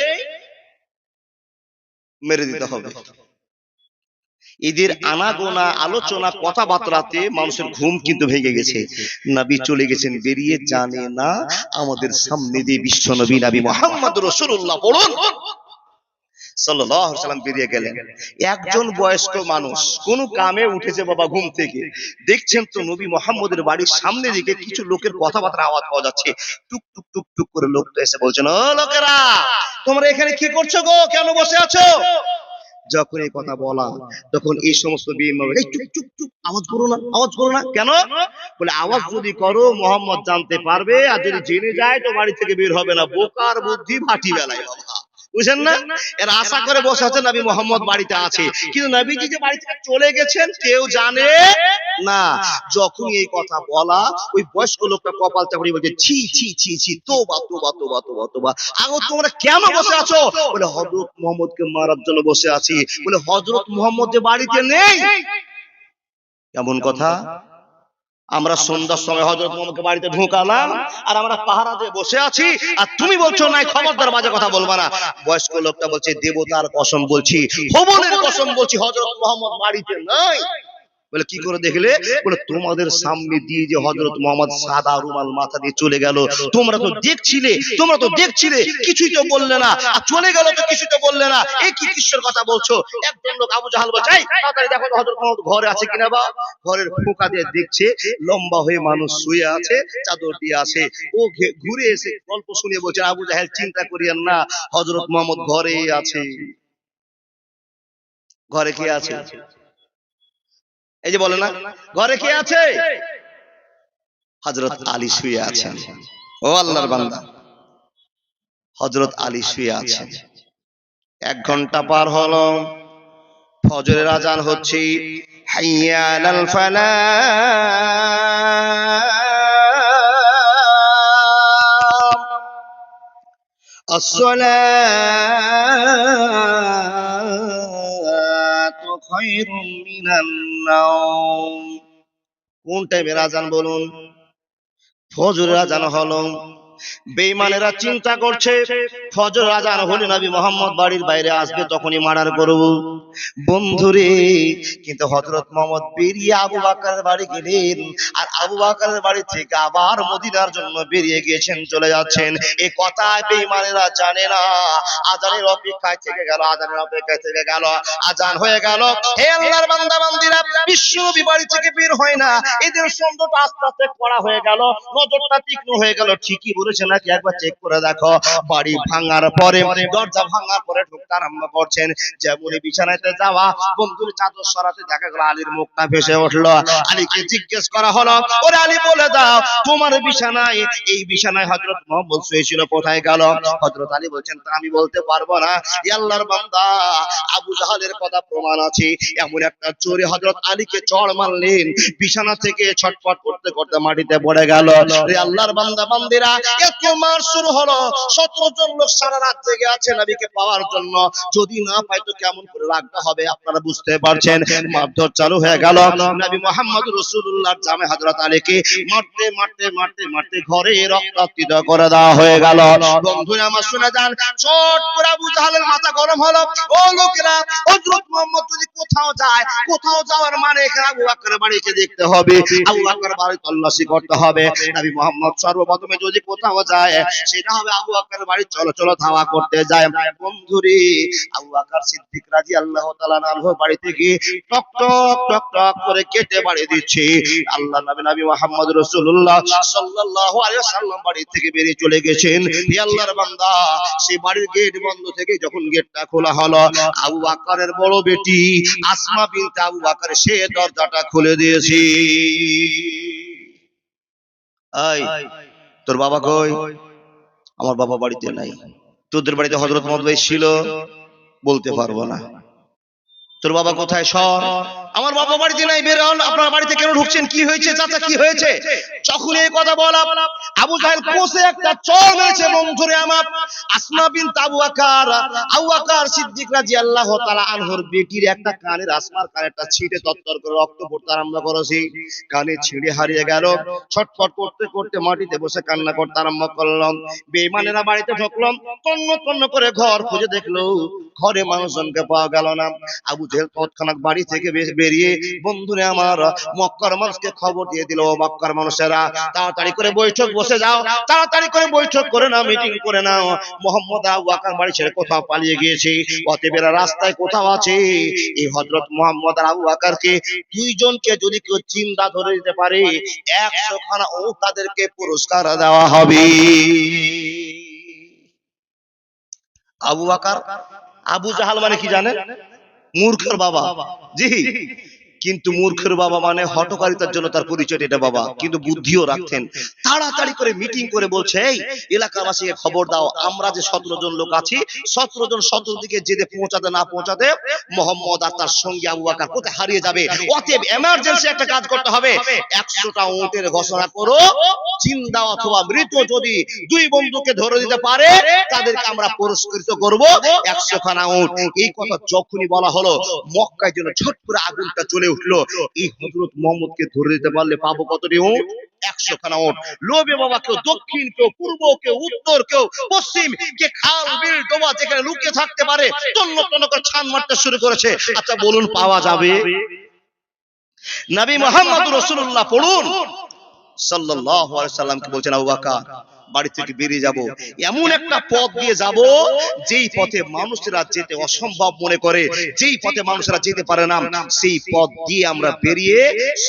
মেরে দিতে হবে। এদের আনাগোনা আলোচনা কথাবার্তাতে মানুষের ঘুম কিন্তু ভেঙে গেছে। নবী চলে গেছেন, বেরিয়ে জানে না আমাদের সামনে দিয়ে বিশ্বনবী নবী মুহাম্মদ রাসূলুল্লাহ পড়ুন সাল্লাল্লাহু আলাইহি ওয়াসাল্লাম বেরিয়ে গেলেন। একজন বয়স্ক মানুষ কোন কামে উঠেছে বাবা ঘুম থেকে, দেখছেন তো নবী মুহাম্মদের বাড়ির সামনে দিকে কিছু লোকের কথাবার্তার আওয়াজ পাওয়া যাচ্ছে। টুক টুক টুক টুক করে লোকটা এসে বলছেন, ও লোকেরা, তোমরা এখানে কি করছো গো, কেন বসে আছো? যখন এই কথা বলা, তখন এই সমস্ত বেঈমান, এই চুপ চুপ চুপ, আওয়াজ করো না, আওয়াজ করো না। কেন? বলে, আওয়াজ যদি করো মোহাম্মদ জানতে পারবে, আর যদি জেনে যায় তো বাড়ি থেকে বের হবে না। বোকার বুদ্ধি ভাটি বেলায় বাবা, বুঝেন না? এর আশা করে বসে আছে নবী মোহাম্মদ বাড়িতে আছে, কিন্তু নবীজি যে বাড়ি থেকে চলে গেছেন কেউ জানে না। যখন এই কথা বলা, ওই বয়স্ক লোকটা কপাল চাপড়ে বলছে, ছি ছি ছি ছি, তোবা তোবা তোবা তোবা তোবা। আগো তোমরা কেন বসে আছো? বলে, হযরত মুহাম্মদকে মারার জন্য বসে আছি। বলে, হযরত মুহাম্মদ যে বাড়িতে নেই? কেমন কথা? আমরা সন্ধ্যার সময় হযরত মুহাম্মদকে বাড়িতে ঢোকালাম, আর আমরা পাহারা দিয়ে বসে আছি, আর তুমি বলছো নাই, খবরদার বাজে কথা বলবা না। বয়স্ক লোকটা বলছে, দেবতার কসম বলছি, হবলের কসম বলছি, হযরত মুহাম্মদ বাড়িতে নাই। বলে, কি করে দেখলে? বলে, তোমাদের সামনে দিয়ে যে হযরত মুহাম্মদ সাদা রুমাল মাথা দিয়ে চলে গেল, তোমরা তো দেখছিলে, তোমরা তো দেখছিলে, কিছুই তো বললে না, আর চলে গেল তো কিছুই তো বললে না। এই কি কিসের কথা বলছো? একজন লোক আবু জাহাল বলছে, এই তাড়াতাড়ি দেখো হযরত মুহাম্মদ ঘরে আছে কিনা। বা ঘরের ফোঁকা দিয়ে দেখছে, লম্বা হয়ে মানুষ শুয়ে আছে, চাদর দিয়ে আছে। ও ঘুরে এসে গল্প শুনিয়ে বলছে, আবু জাহেল চিন্তা করিয়েন না, হযরত মুহাম্মদ ঘরেই আছে। ঘরে কে আছে? এই যে বলে না, ঘরে কে আছে? হযরত আলী শুয়ে আছেন। ও আল্লাহর বান্দা, হযরত আলী শুয়ে আছেন। 1 ঘন্টা পার হলো, ফজরের আজান হচ্ছে, হাইয়া আলাল ফালাহ। আসসালাতু খায়রুম মিনান নাওম। কোন টাইমের আজান বলুন? ফজরের আজান হলো। বেঈমানেরা চিন্তা করছে ফজর আজান হলে নবী মুহাম্মদ বাড়ির বাইরে আসবে, তখনই মার্ডার করব। বন্ধুরে, কিন্তু হযরত মুহাম্মদ বেরিয়ে আবু বকরের বাড়ি গেলেন, আর আবু বকরের বাড়ি থেকে আবার মদিনার জন্য বেরিয়ে গিয়েছেন, চলে যাচ্ছেন। এই কথা বেঈমানেরা জানে না। আজানের অপেক্ষায় থেকে গেল, আজানের অপেক্ষায় থেকে গেল, আজান হয়ে গেল। হে আল্লাহর বান্দা বান্দীরা, বিশ্বনবী বাড়ি থেকে বের হয় না। এদের সন্দেহটা আস্তে আস্তে করা হয়ে গেল, নজরটা তীক্ষ্ণ হয়ে গেল। ঠিকই বলেছে নাকি একবার চেক করে দেখো। বাড়ি ভাঙার পরে, দরজা ভাঙার পরে ঢুকতে আরম্ভ করছেন। যেমনই বিছানাতে যাওয়া, বন্ধুর চাদর সরাতে দেখা গেল আলীর মুখটা ভেসে উঠলো। আলীকে জিজ্ঞেস করা হলো, ওরে আলী বলে দাও, তোমার বিছানায়, এই বিছানায় হযরত মুহাম্মদ শুয়েছিল, কোথায় গেল? হযরত আলী বলছেন, তা আমি বলতে পারবো না। ই আল্লাহর বান্দা, আবু জাহালের কথা প্রমাণ আছে। এমন একটা চোরে হযরত আলীকে চড় মারলেন, বিছানা থেকে ছটফট করতে করতে মাটিতে পড়ে গেল। রে আল্লাহর বান্দা বান্দিরা, এত মার শুরু হলো। 17 জন লোক সারা রাত জেগে আছে নবীকে পাওয়ার জন্য। যদি না পায় তো কেমন করে রাখতে হবে আপনারা বুঝতে পারছেন। মারধর চালু হয়ে গেল। নবী মুহাম্মদ রাসূলুল্লাহর জামে হযরত আলীকে মারতে মারতে মারতে মারতে ঘরে রক্তাক্ত করে দেওয়া হয়ে গেল। বন্ধুরা আমার শুনে যান, চট করে আবু জাহেলের মাথা গরম হলো। ও লোকেরা, হযরত মুহাম্মদ যদি কোথাও যায়, কোথাও যাওয়ার মানে এখানে আবু বকরের বাড়িকে দেখতে হবে, আবু বকরের বাড়ি তল্লাশি করতে হবে। নবী মুহাম্মদ সর্বপ্রথমে যদি কোথাও যায়, সেটা হবে আবু বকরের বাড়ি চলো চলো ধাওয়া করতে যায়। বন্ধুরে, আবু বকর সিদ্দিক রাদিয়াল্লাহু তাআলা আনহু বাড়ি থেকে টক টক টক টক করে কেটে বাড়ি দিচ্ছে। আল্লাহ নবী মুহাম্মদ রাসূলুল্লাহ সাল্লাল্লাহু আলাইহি ওয়াসাল্লাম বাড়ি থেকে বেরিয়ে চলে গেছেন। হে আল্লাহর বান্দা, সেই বাড়ির গেট বন্ধ থেকে যখন গেটটা খোলা হলো, আবু বকরের বড় বেটি আসমা বিনতে আবু বকর সে দরজাটা খুলে দিয়েছে। এই, তোর বাবা কই? আমার বাবা বাড়িতে নাই। তোদের বাড়িতে হযরত মুহাম্মদ ছিল? বলতে পারবো না। তোর বাবা কোথায়? সর। আমার বাবা বাড়িতে নাই। বের হন। আপনার বাড়িতে কেন ঢুকছেন? কি হয়েছে চাচা, কি হয়েছে? যখন এই কথা বলা, আবু জাহেল কোসে একটা চড় মেরেছে। বন্ধুরে আমার, আসমা বিনতে আবু বকর সিদ্দিক রাদিয়াল্লাহু তাআলা আনহুর বেটির একটা কানের, আসমার কানেরটা ছিঁড়ে তত্তর করে রক্ত পড়তে আরম্ভ করেছে। কানে ছিঁড়ে হারিয়ে গেল। ছটফট করতে করতে মাটিতে বসে কান্না করতে আরম্ভ করলাম। বেঈমানেরা বাড়িতে ঢুকলাম, তন্ন তন্ন করে ঘর খুঁজে দেখলো, ঘরে মানুষজনকে পাওয়া গেল না। আবু জাহেল তৎক্ষণাৎ বাড়ি থেকে বেরিয়ে, বন্ধুরে আমার, মক্কার মানুষকে খবর দিয়ে দিল, মক্কার মানুষেরা তাড়াতাড়ি করে বৈঠক বসে যাও, তাড়াতাড়ি করে বৈঠক করে নাও, মিটিং করে নাও। মুহাম্মদ আবু বকর বাড়ি ছেড়ে কোথাও পালিয়ে গিয়েছে, অতএব এরা রাস্তায় কোথাও আছে। এই হযরত মুহাম্মদ আর আবু বকরকে দুইজনকে যদি কেউ জিন্দা ধরে দিতে পারে, 100 খানা উট তাদেরকে পুরস্কার দেওয়া হবে। আবু বকর, আবু জাহাল মানে কি জানেন? মূর্খের বাবা। জি, কিন্তু মূর্খের বাবা মানে হঠকারিতার জন্য তার পরিচয় এটা বাবা, কিন্তু বুদ্ধিও রাখতেন। তাড়াতাড়ি করে মিটিং করে বলছে, এই এলাকাবাসীকে খবর দাও, আমরা যে 17 জন লোক আছি, 17 জন 17 দিকে যেতে পৌঁছাতে না পৌঁছাতে মোহাম্মদ আর তার সঙ্গে আবু বকর কোথায় হারিয়ে যাবে। অতএব এমার্জেন্সি একটা কাজ করতে হবে, 100টা উটের ঘোষণা করো, জিন্দা অথবা মৃত যদি দুই বন্ধুকে ধরে দিতে পারে তাদেরকে আমরা পুরস্কৃত করব 100 খানা উট। এই কথা যখনই বলা হলো, মক্কায় যেন ছট করে আগুনটা জ্বলে উঠলো। এই হযরত মুহাম্মদকে ধরে দিতে পারলে পাবো কতটি উট? 100 খানা উট। লোভে বাবা কেউ দক্ষিণ, কেউ পূর্ব, কেউ উত্তর, কেউ পশ্চিম, কে খাল বিল ডোবা যেখানে লুকিয়ে থাকতে পারে তন্ন তন্ন করে ছান মারতে শুরু করেছে। আচ্ছা বলুন, পাওয়া যাবে? নবী মুহাম্মদ রাসূলুল্লাহ পড়ুন সাল্লাল্লাহু আলাইহি সাল্লামকে বলছেন, আবু বকর বাড়ি থেকে বেরিয়ে যাব, এমন একটা পথ দিয়ে যাব যেই পথে মানুষেরা যেতে অসম্ভব মনে করে, যেই পথে মানুষেরা যেতে পারে না, সেই পথ দিয়ে আমরা বেরিয়ে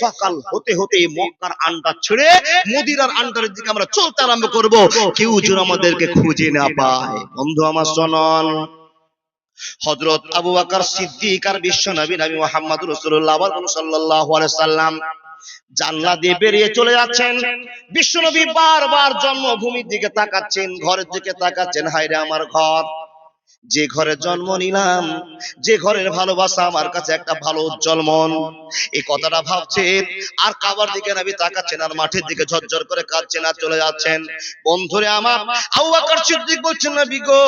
সকাল হতে হতে মক্কার আন্ডার ছেড়ে মদিনার আন্ডারের দিকে আমরা চলতে আরম্ভ করব, কেউ যেন আমাদেরকে খুঁজে না পায়। বন্ধু আমার শুনুন, হযরত আবু বকর সিদ্দিক আর বিশ্ব নবী মুহাম্মদ রাসূলুল্লাহ সাল্লাল্লাহু আলাইহি সাল্লাম জানলা দিয়ে বেরিয়ে চলে যাচ্ছেন। বিশ্বনবী বারবার জন্মভূমির দিকে তাকাচ্ছেন, ঘরের দিকে তাকাচ্ছেন, হায়রে আমার ঘর। যে ঘরে জন্ম নিলাম, যে ঘরের ভালোবাসা আমার কাছে একটা ভালো উজ্জ্বল মন, এই কথাটা ভাবছেন আর কাবার দিকে নবী তাকাচ্ছেন আর মাঠের দিকে ঝরঝর করে কাঁদছেন আর চলে যাচ্ছেন। বন্ধুরে আমার, আবু বকর সিদ্দিক বলছেন, নবী গো,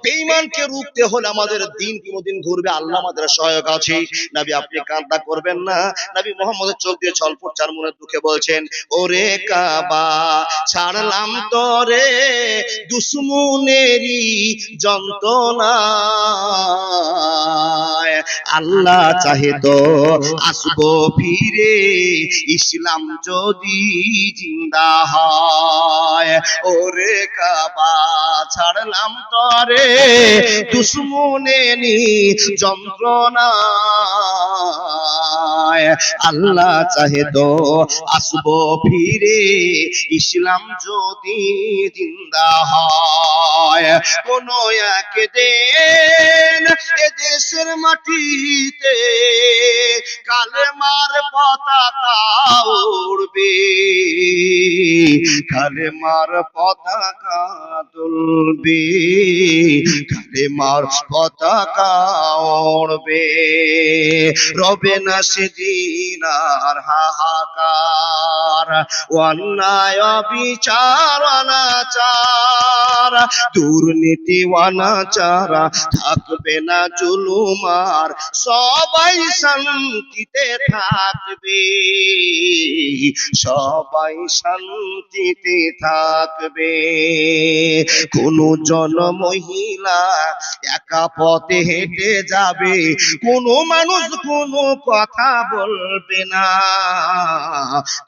বেঈমানকে রুখতে হলে আমাদের দিন কোনদিন ঘুরবে, আল্লাহ আমাদের সহায়ক আছে। নবী আপনি কান্না করবেন না। নবী মুহাম্মদের চোখ দিয়ে ছলফট চার মনের দুঃখে বলছেন, ওরে কাবা ছাড়লাম তোরে দুশ্মনেরই যন্ত্রণায়, আল্লাহ চাহে তো আসবো ফিরে, ইসলাম যদি জিন্দা হয়। ওরে কাবা ছাড়লাম তরে দুশ্মনেরই যন্ত্রণায়, আল্লাহ চাহে তো আসবো ফিরে, ইসলাম যদি জিন্দা হয়। কোন একদিন এ দেশের মাটিতে কালেমার পতাকা উড়বে, কালেমার পতাকা তুলবে, কালেমার পতাকা উড়বে, রবে না সেদিন আর হাহাকার, অন্যায় বিচার অনাচার, দুর্নীতি অনাচার, থাকবে না জুলুম আর সবাই শান্তিতে থাকবে, সবাই শান্তিতে থাকবে। কোন জন মহিলা একা পথে হেঁটে যাবে, কোন মানুষ কোনো কথা বলবে না,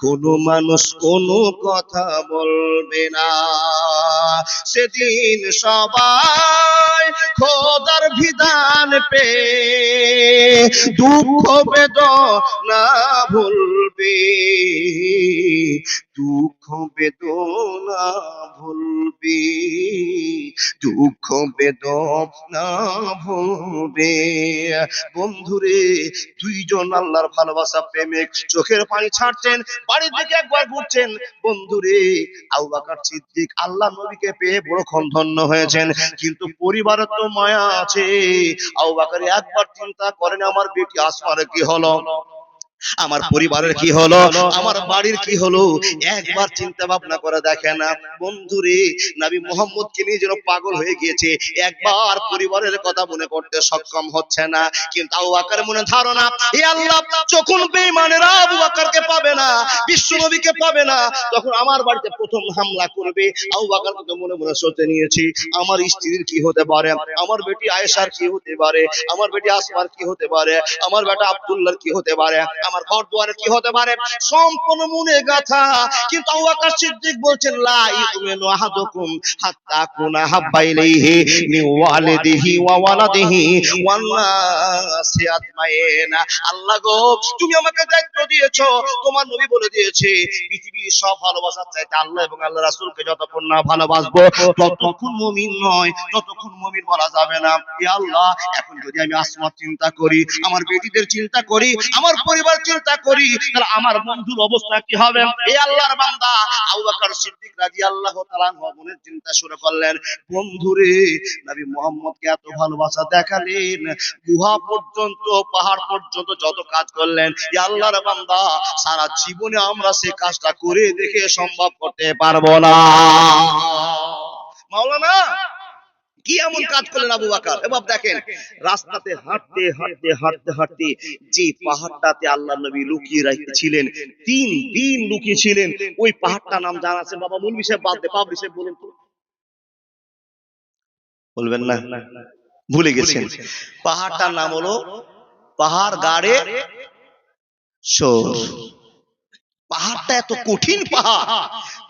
কোন মানুষ কোনো কথা বলবে না। সেদিন সবাই খোদার বিধান পে দুঃখ বেদনা ভুলবে, দুঃখ বেদনা ভুলবে, দুঃখ বেদনা ভুলবে। বন্ধুরে, দুইজন আল্লাহর ভালোবাসা প্রেমিক চোখের পানি ছাড়ছেন, বাড়ির দিকে একবার ঘুরছেন। বন্ধুরে, আবু বকর সিদ্দিক আল্লাহ নবীকে পেয়ে বড় ধন্য হয়েছেন, কিন্তু পরিবারের তো মায়া আছে। আবু বকর একবার চিন্তা করেন, আমার বেটি আসমার কি হলো, আমার পরিবারের কি হলো, আমার বাড়ির কি হলো, একবার চিন্তা ভাবনা করে দেখে না। বন্ধুরে, নবী মুহাম্মদকে নিয়ে যেন পাগল হয়ে গিয়েছে, একবার পরিবারের কথা মনে করতে সক্ষম হচ্ছে না। কিন্তু আবু বকর মনে ধারণা, এ আল্লাহ, যখন বেঈমানেরা আবু বকরকে পাবে না, বিশ্ব নবীকে পাবে না, তখন আমার বাড়িতে প্রথম হামলা করবে। আবু বকর তো মনে মনে সোচে নিয়েছি, আমার স্ত্রীর কি হতে পারে, আমার বেটি আয়েশার কি হতে পারে, আমার বেটি আসমার কি হতে পারে, আমার বেটা আব্দুল্লাহর কি হতে পারে, আমার ঘর দুয়ারে কি হতে পারে, সম্পূর্ণ মনে গাথা। কিন্তু আবু বকর সিদ্দিক বলছেন, লা ইউমিনু আহাদুকুম হাত্তা কুনা হাব্বা ইলাইহি মিন ওয়ালিদিহি ওয়া ওয়ালাদিহি ওয়ান নাসি আজমাইন। আল্লাহ গো, তুমি আমাকে দায়িত্ব দিয়েছো, তোমার নবী বলে দিয়েছে, পৃথিবীর সব ভালোবাসার চাইতে আল্লাহ এবং আল্লাহ রাসূলকে যতক্ষণ না ভালোবাসবো ততক্ষণ মুমিন নয়, ততক্ষণ মুমিন বলা যাবে না। এ আল্লাহ, এখন যদি আমি আসমার চিন্তা করি, আমার বেটিদের চিন্তা করি, আমার পরিবার চিন্তা করি, তাহলে আমার বন্ধুর অবস্থা কি হবে? এ আল্লাহর বান্দা আবু বকর সিদ্দিক রাদিয়াল্লাহু তাআলা মনের চিন্তা শুরু করলেন। বন্ধুরে, নবী মুহাম্মদকে এত ভালোবাসা দেখালেন, গুহা পর্যন্ত, পাহাড় পর্যন্ত যত কাজ করলেন। এ আল্লাহর বান্দা, সারা জীবনে আমরা সেই কাজটা করে দেখে সম্ভব করতে পারবো না। মাওলানা কি এমন কাজ করলেন আবু বকর? এবার দেখেন, রাস্তাতে হাঁটতে হাঁটতে হাঁটতে হাঁটতে যে পাহাড়টাতে আল্লাহ নবী লুকিয়ে রেখেছিলেন, 3 দিন লুকিয়ে ছিলেন, ওই পাহাড়টার নাম জানা আছে? বাবা মুলবি সাহেব বাদ দে, পাবলি সাহেব বলুন তো। বলবেন না, ভুলে গেছেন। পাহাড়টার নাম হলো পাহাড় গাড়ে সোর। পাহাড়টা এত কঠিন পাহাড়,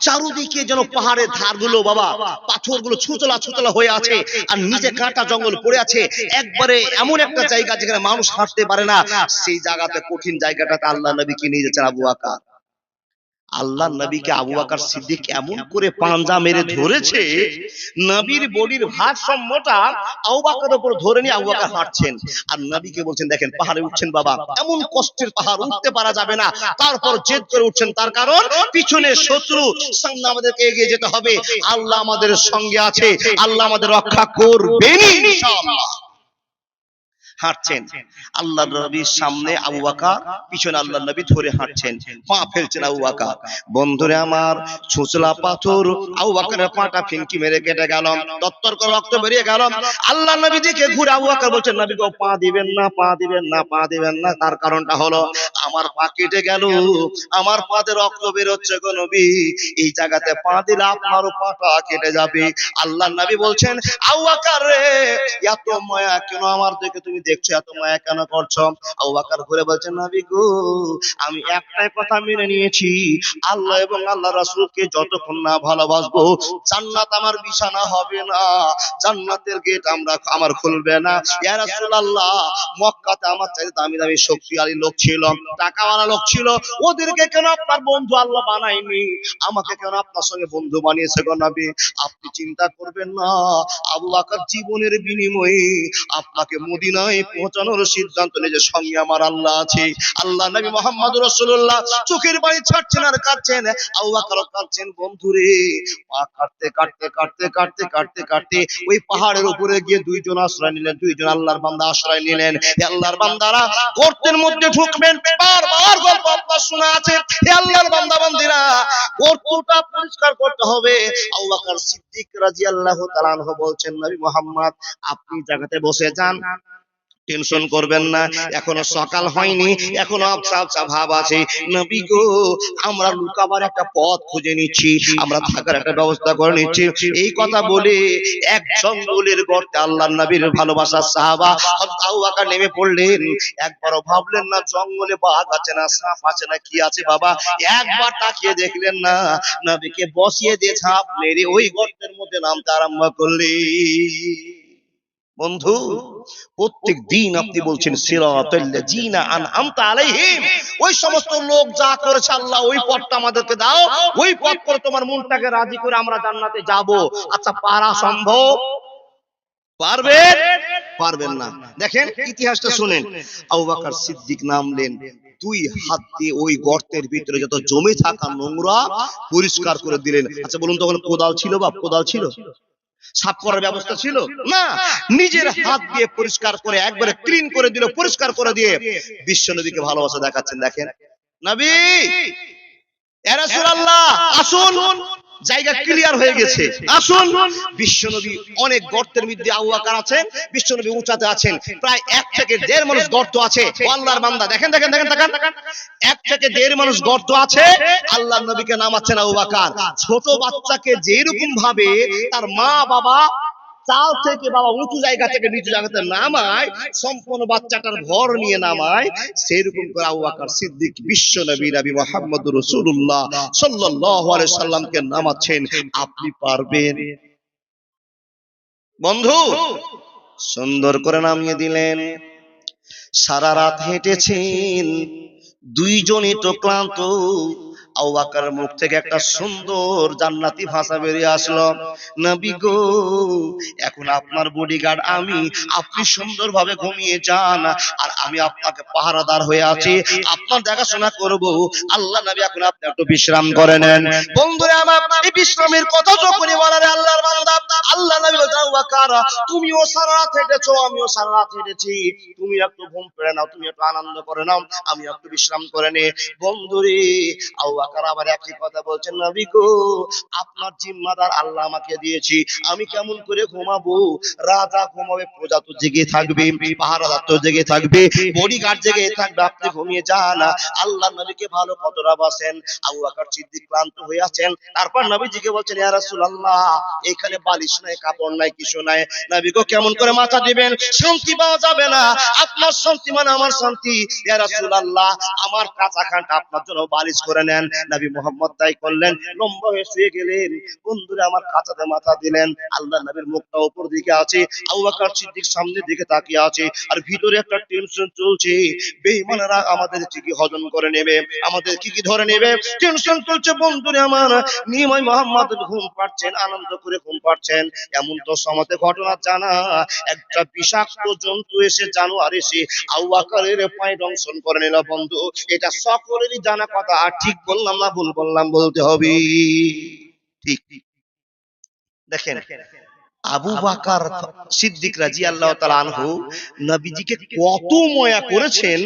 চারদিকে যেন পাহাড়ের ধারগুলো বাবা পাথরগুলো ছুতলা ছুতলা হয়ে আছে, আর নিচে কাঁটা জঙ্গল পড়ে আছে। একবারে এমন একটা জায়গা যেখানে মানুষ হাঁটতে পারে না, সেই জায়গাতে, কঠিন জায়গাটাতে আল্লাহ নবীকে নিয়ে যাচ্ছেন আবু বকর। আল্লাহ নবীকে আবু বকর সিদ্দিক এমন করে পাঞ্জা মেরে ধরেছে, নবীর বডির ভারসাম্যটা আবু বকরের উপর ধরে নিয়ে আবু বকর হাঁটছেন, আর নবীকে বলছেন দেখেন পাহাড়ে উঠছেন বাবা, এমন কষ্টের পাহাড় উঠতে পারা যাবে না, তারপর জেদ করে উঠছেন, তার কারণ পিছনে শত্রু, সামনে আমাদেরকে এগিয়ে যেতে হবে, আল্লাহ আমাদের সঙ্গে আছে, আল্লাহ আমাদের রক্ষা করবেন ইনশাআল্লাহ। হাঁটছেন, আল্লাহর নবীর সামনে আবু বকর, পিছনে আল্লাহর নবী ধরে হাঁটছেন, পা ফেলছেন আবু বকর। বন্ধুরে আমার, ছুঁচলা পাথর আবু বকরের পাটা ফিনকি মেরে কেটে গেল, তত্তর করে রক্ত বেরিয়ে গেল। আল্লাহর নবী দিকে ঘুরে আবু বকর বলছেন নবী গো, পা দিবেন না, পা দিবেন না, পা দিবেন না। তার কারণটা হলো আমার পা কেটে গেল, আমার পাতে রক্ত বের হচ্ছে গো নবী, এই জায়গাতে পা দিলে আপনারও পাটা কেটে যাবে। আল্লাহর নবী বলছেন আবু বকর রে, এত মায়া কেন আমার দিকে তুমি দেখছো, এত মায়া কেন করছো? আবু বকর ঘুরে বলছেন নবী গো, আমি একটাই কথা মেনে নিয়েছি, আল্লাহ এবং আল্লাহ রাসূলকে যতক্ষণ না ভালোবাসবো জান্নাত আমার বিছানা হবে না, জান্নাতের গেট আমার খুলবে না। ইয়া রাসূলুল্লাহ, মক্কাতে আমার চাইতে দামি দামি শক্তিশালী লোক ছিল, টাকাওয়ালা লোক ছিল, ওদেরকে কেন আপনার বন্ধু আল্লাহ বানায়নি, আমাকে কেন আপনার সঙ্গে বন্ধু বানিয়েছে গো নবী? আপনি চিন্তা করবেন না, আবু বকর জীবনের বিনিময়ে আপনাকে মদিনায় পৌঁছানোর সিদ্ধান্ত নিয়ে, সঙ্গে আমার আল্লাহ আছে। আল্লাহ নবী মুহাম্মদ রাসূলুল্লাহ চোখের পানি ছাড়ছেন আর কাঁদছেন, আবু বকর কাঁদছেন। বন্ধুরে, পা কাটতে কাটতে কাটতে কাটতে কাটতে কাটতে ওই পাহাড়ের উপরে গিয়ে দুইজন আশ্রয় নিলেন, দুইজন আল্লাহর বান্দা আশ্রয় নিলেন। আল্লাহর বান্দারা গর্তের মধ্যে ঢুকবেন, বারবার গল্প আপনার শোনা আছে, হে আল্লাহর বান্দা বান্দিরা গর্তটা পরিষ্কার করতে হবে। আবু বকর সিদ্দিক রাদিয়াল্লাহু তাআলা আনহু বলছেন নবী মুহাম্মদ আপনি জায়গাতে বসে যান, টেনশন করবেন না, এখনো সকাল হয়নি, এখনো আবছা আবছা ভাব আছে। নবী গো, আমরা লুকাবার একটা পথ খুঁজে নিচ্ছি, আমরা থাকার একটা ব্যবস্থা করে নিচ্ছি। এই কথা বলে এক জঙ্গলের গর্তে আল্লাহর নবীর ভালোবাসার সাহাবা হযরত আবু বকর নেমে পড়লেন। একবারও ভাবলেন না জঙ্গলে বাঘ আছে না সাপ আছে না কি আছে বাবা, একবার তাকিয়ে দেখলেন না, নবীকে বসিয়ে দিয়ে ঝাঁপ মেরে ওই গর্তের মধ্যে নামতে আরম্ভ করলেন। বন্ধু, প্রত্যেক দিন আপনি বলছেন সিরাতাল্লাযিনা আনআমতা আলাইহিম, ওই সমস্ত লোক যা করেছে আল্লাহ ওই পথটা আমাদেরকে দাও, ওই পথ করে তোমার মনটাকে রাজি করে আমরা জান্নাতে যাব। আচ্ছা, পারা সম্ভব? পারবেন? পারবেন না। দেখেন ইতিহাসটা শুনেন, আবু বকর সিদ্দিক নামলেন, দুই হাত দিয়ে ওই গর্তের ভিতরে যত জমে থাকা নোংরা পরিষ্কার করে দিলেন। আচ্ছা বলুন, তখন কোদাল ছিল? বাপ কোদাল ছিল? সাফ করার ব্যবস্থা ছিল না, নিজের হাত দিয়ে পরিষ্কার করে একবারে ক্লিন করে দিল, পরিষ্কার করে দিয়ে বিশ্ব নবীকে ভালোবাসা দেখাচ্ছেন। দেখেন নবী, ইয়া রাসূলুল্লাহ আসুন, জায়গা ক্লিয়ার হয়ে গেছে, আসুন। বিশ্বনবী অনেক গর্তের মধ্যে, আবু বকর আছেন, বিশ্বনবী উঁচাতে আছেন, প্রায় 1 থেকে 1.5 মানুষ গর্ত আছে। আল্লাহর বান্দা দেখেন দেখেন দেখেন দেখেন, 1 থেকে 1.5 মানুষ গর্ত আছে, আল্লাহর নবীকে নামাচ্ছেন আবু বকর। ছোট বাচ্চাকে যেরকম ভাবে তার মা বাবা চাল থেকে বাবা উঁচু জায়গা থেকে নিচু জায়গাতে নামায়, সম্পূর্ণ বাচ্চাটার ভর নিয়ে নামায়, সেরকম করে আবু বকর সিদ্দিক বিশ্ব নবী নবী মুহাম্মদুর রাসূলুল্লাহ সাল্লাল্লাহু আলাইহি সাল্লামকে নামাচ্ছেন। আপনি পারবেন? বন্ধু, সুন্দর করে নামিয়ে দিলেন। সারা রাত হেঁটেছেন, দুইজনই তো ক্লান্ত। আবু বকরের মুখ থেকে একটা সুন্দর জান্নাতি ভাষা বেরিয়ে আসলো, নবী গো, এখন আপনার বডিগার্ড আমি, আপনি সুন্দরভাবে ঘুমিয়ে যান, আর আমি আপনাকে পাহারাদার হয়ে আছি, আপনার দেখাশোনা করব। আল্লাহ নবী এখন আপনি একটু বিশ্রাম করে নেন। বন্ধুরা আমার, এই বিশ্রামের কথা যখনই বলারে আল্লাহর বান্দা, আল্লাহ নবী বলেন আবু বকর তুমিও সারা রাত হেঁটেছো, আমিও সারা রাত হেঁটেছি, তুমি একটু ঘুম পেড়ে নাও, তুমি একটু আনন্দ করে নাও, আমি একটু বিশ্রাম করে নে। বন্ধুরে, আবু বকর আবার একই কথা বলছেন, নবী গো, আপনার জিম্মাদার আল্লাহ আমাকে দিয়েছি, আমি কেমন করে ঘুমাবো? রাজা ঘুমাবে, প্রজা তো জেগে থাকবে, পাহারাদার তো জেগে থাকবে, বডিগার্ড জেগে থাকবে, আপনি ঘুমিয়ে যান। আল্লাহ নবীকে ভালো কতটা বাসেন। আবু বকর সিদ্দিক ক্লান্ত হয়ে আছেন, তারপর নবীজিকে বলছেন, ইয়া রাসূলুল্লাহ এখানে বালিশ নাই, কাপড় নাই, কিছু নাই, নবী গো কেমন করে মাথা দিবেন? শান্তি পাওয়া যাবে না, আপনার শান্তি মানে আমার শান্তি। ইয়া রাসূলুল্লাহ আমার কাঁচা খানটা আপনার জন্য বালিশ করে নেন। নবী মুহাম্মদ তাই করলেন, লম্বা হয়ে শুয়ে গেলেন। বন্ধুরা আমার কাঁচাতে মাথা দিলেন। আল্লাহ নবীর মুখটা উপর দিকে আছে, আবু বকর সিদ্দিক সামনের দিকে তাকিয়ে আছে, আর ভিতরে একটা টেনশন চলছে। বেঈমানেরা আমাদের কি হজম করে নেবে, আমাদের কি ধরে নেবে, টেনশন চলছে। বন্ধুরা আমার নিমাই মুহাম্মদ ঘুম পাচ্ছেন, আনন্দ করে ঘুম পাচ্ছেন। এমন তো সমাজে ঘটনা জানা, একটা বিষাক্ত জন্তু এসে জানোয়ার এসে আবু বকরের পায়ে দংশন করে নিল। বন্ধু, এটা সকলেরই জানা কথা। আর ঠিক বললাম না ভুল বললাম? বলতে হবে ঠিক। দেখেন আবু বকর সিদ্দিক রাদিয়াল্লাহু তাআলা আনহু নবীজিকে কত মায়া করেছেন।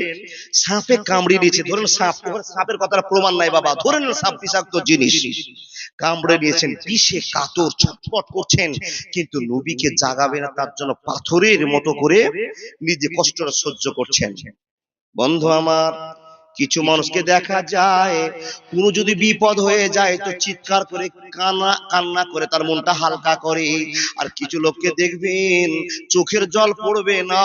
সাপে কামড়ে দিয়েছে, ধরেন সাপ, সাপের কথার প্রমাণ নাই বাবা, ধরেন সাপ বিষাক্ত জিনিস, কামড়ে নিয়েছেন, বিষে কাতর ছটফট করছেন, কিন্তু নবীকে জাগাবে না তার জন্য পাথরের মতো করে নিজে কষ্টটা সহ্য করছেন। বন্ধু আমার, কিছু মানুষকে দেখা যায় কোনো যদি বিপদ হয়ে যায় তো চিৎকার করে কান্না করে তার মনটা হালকা করে। আর কিছু লোককে দেখবেন চোখের জল পড়বে না,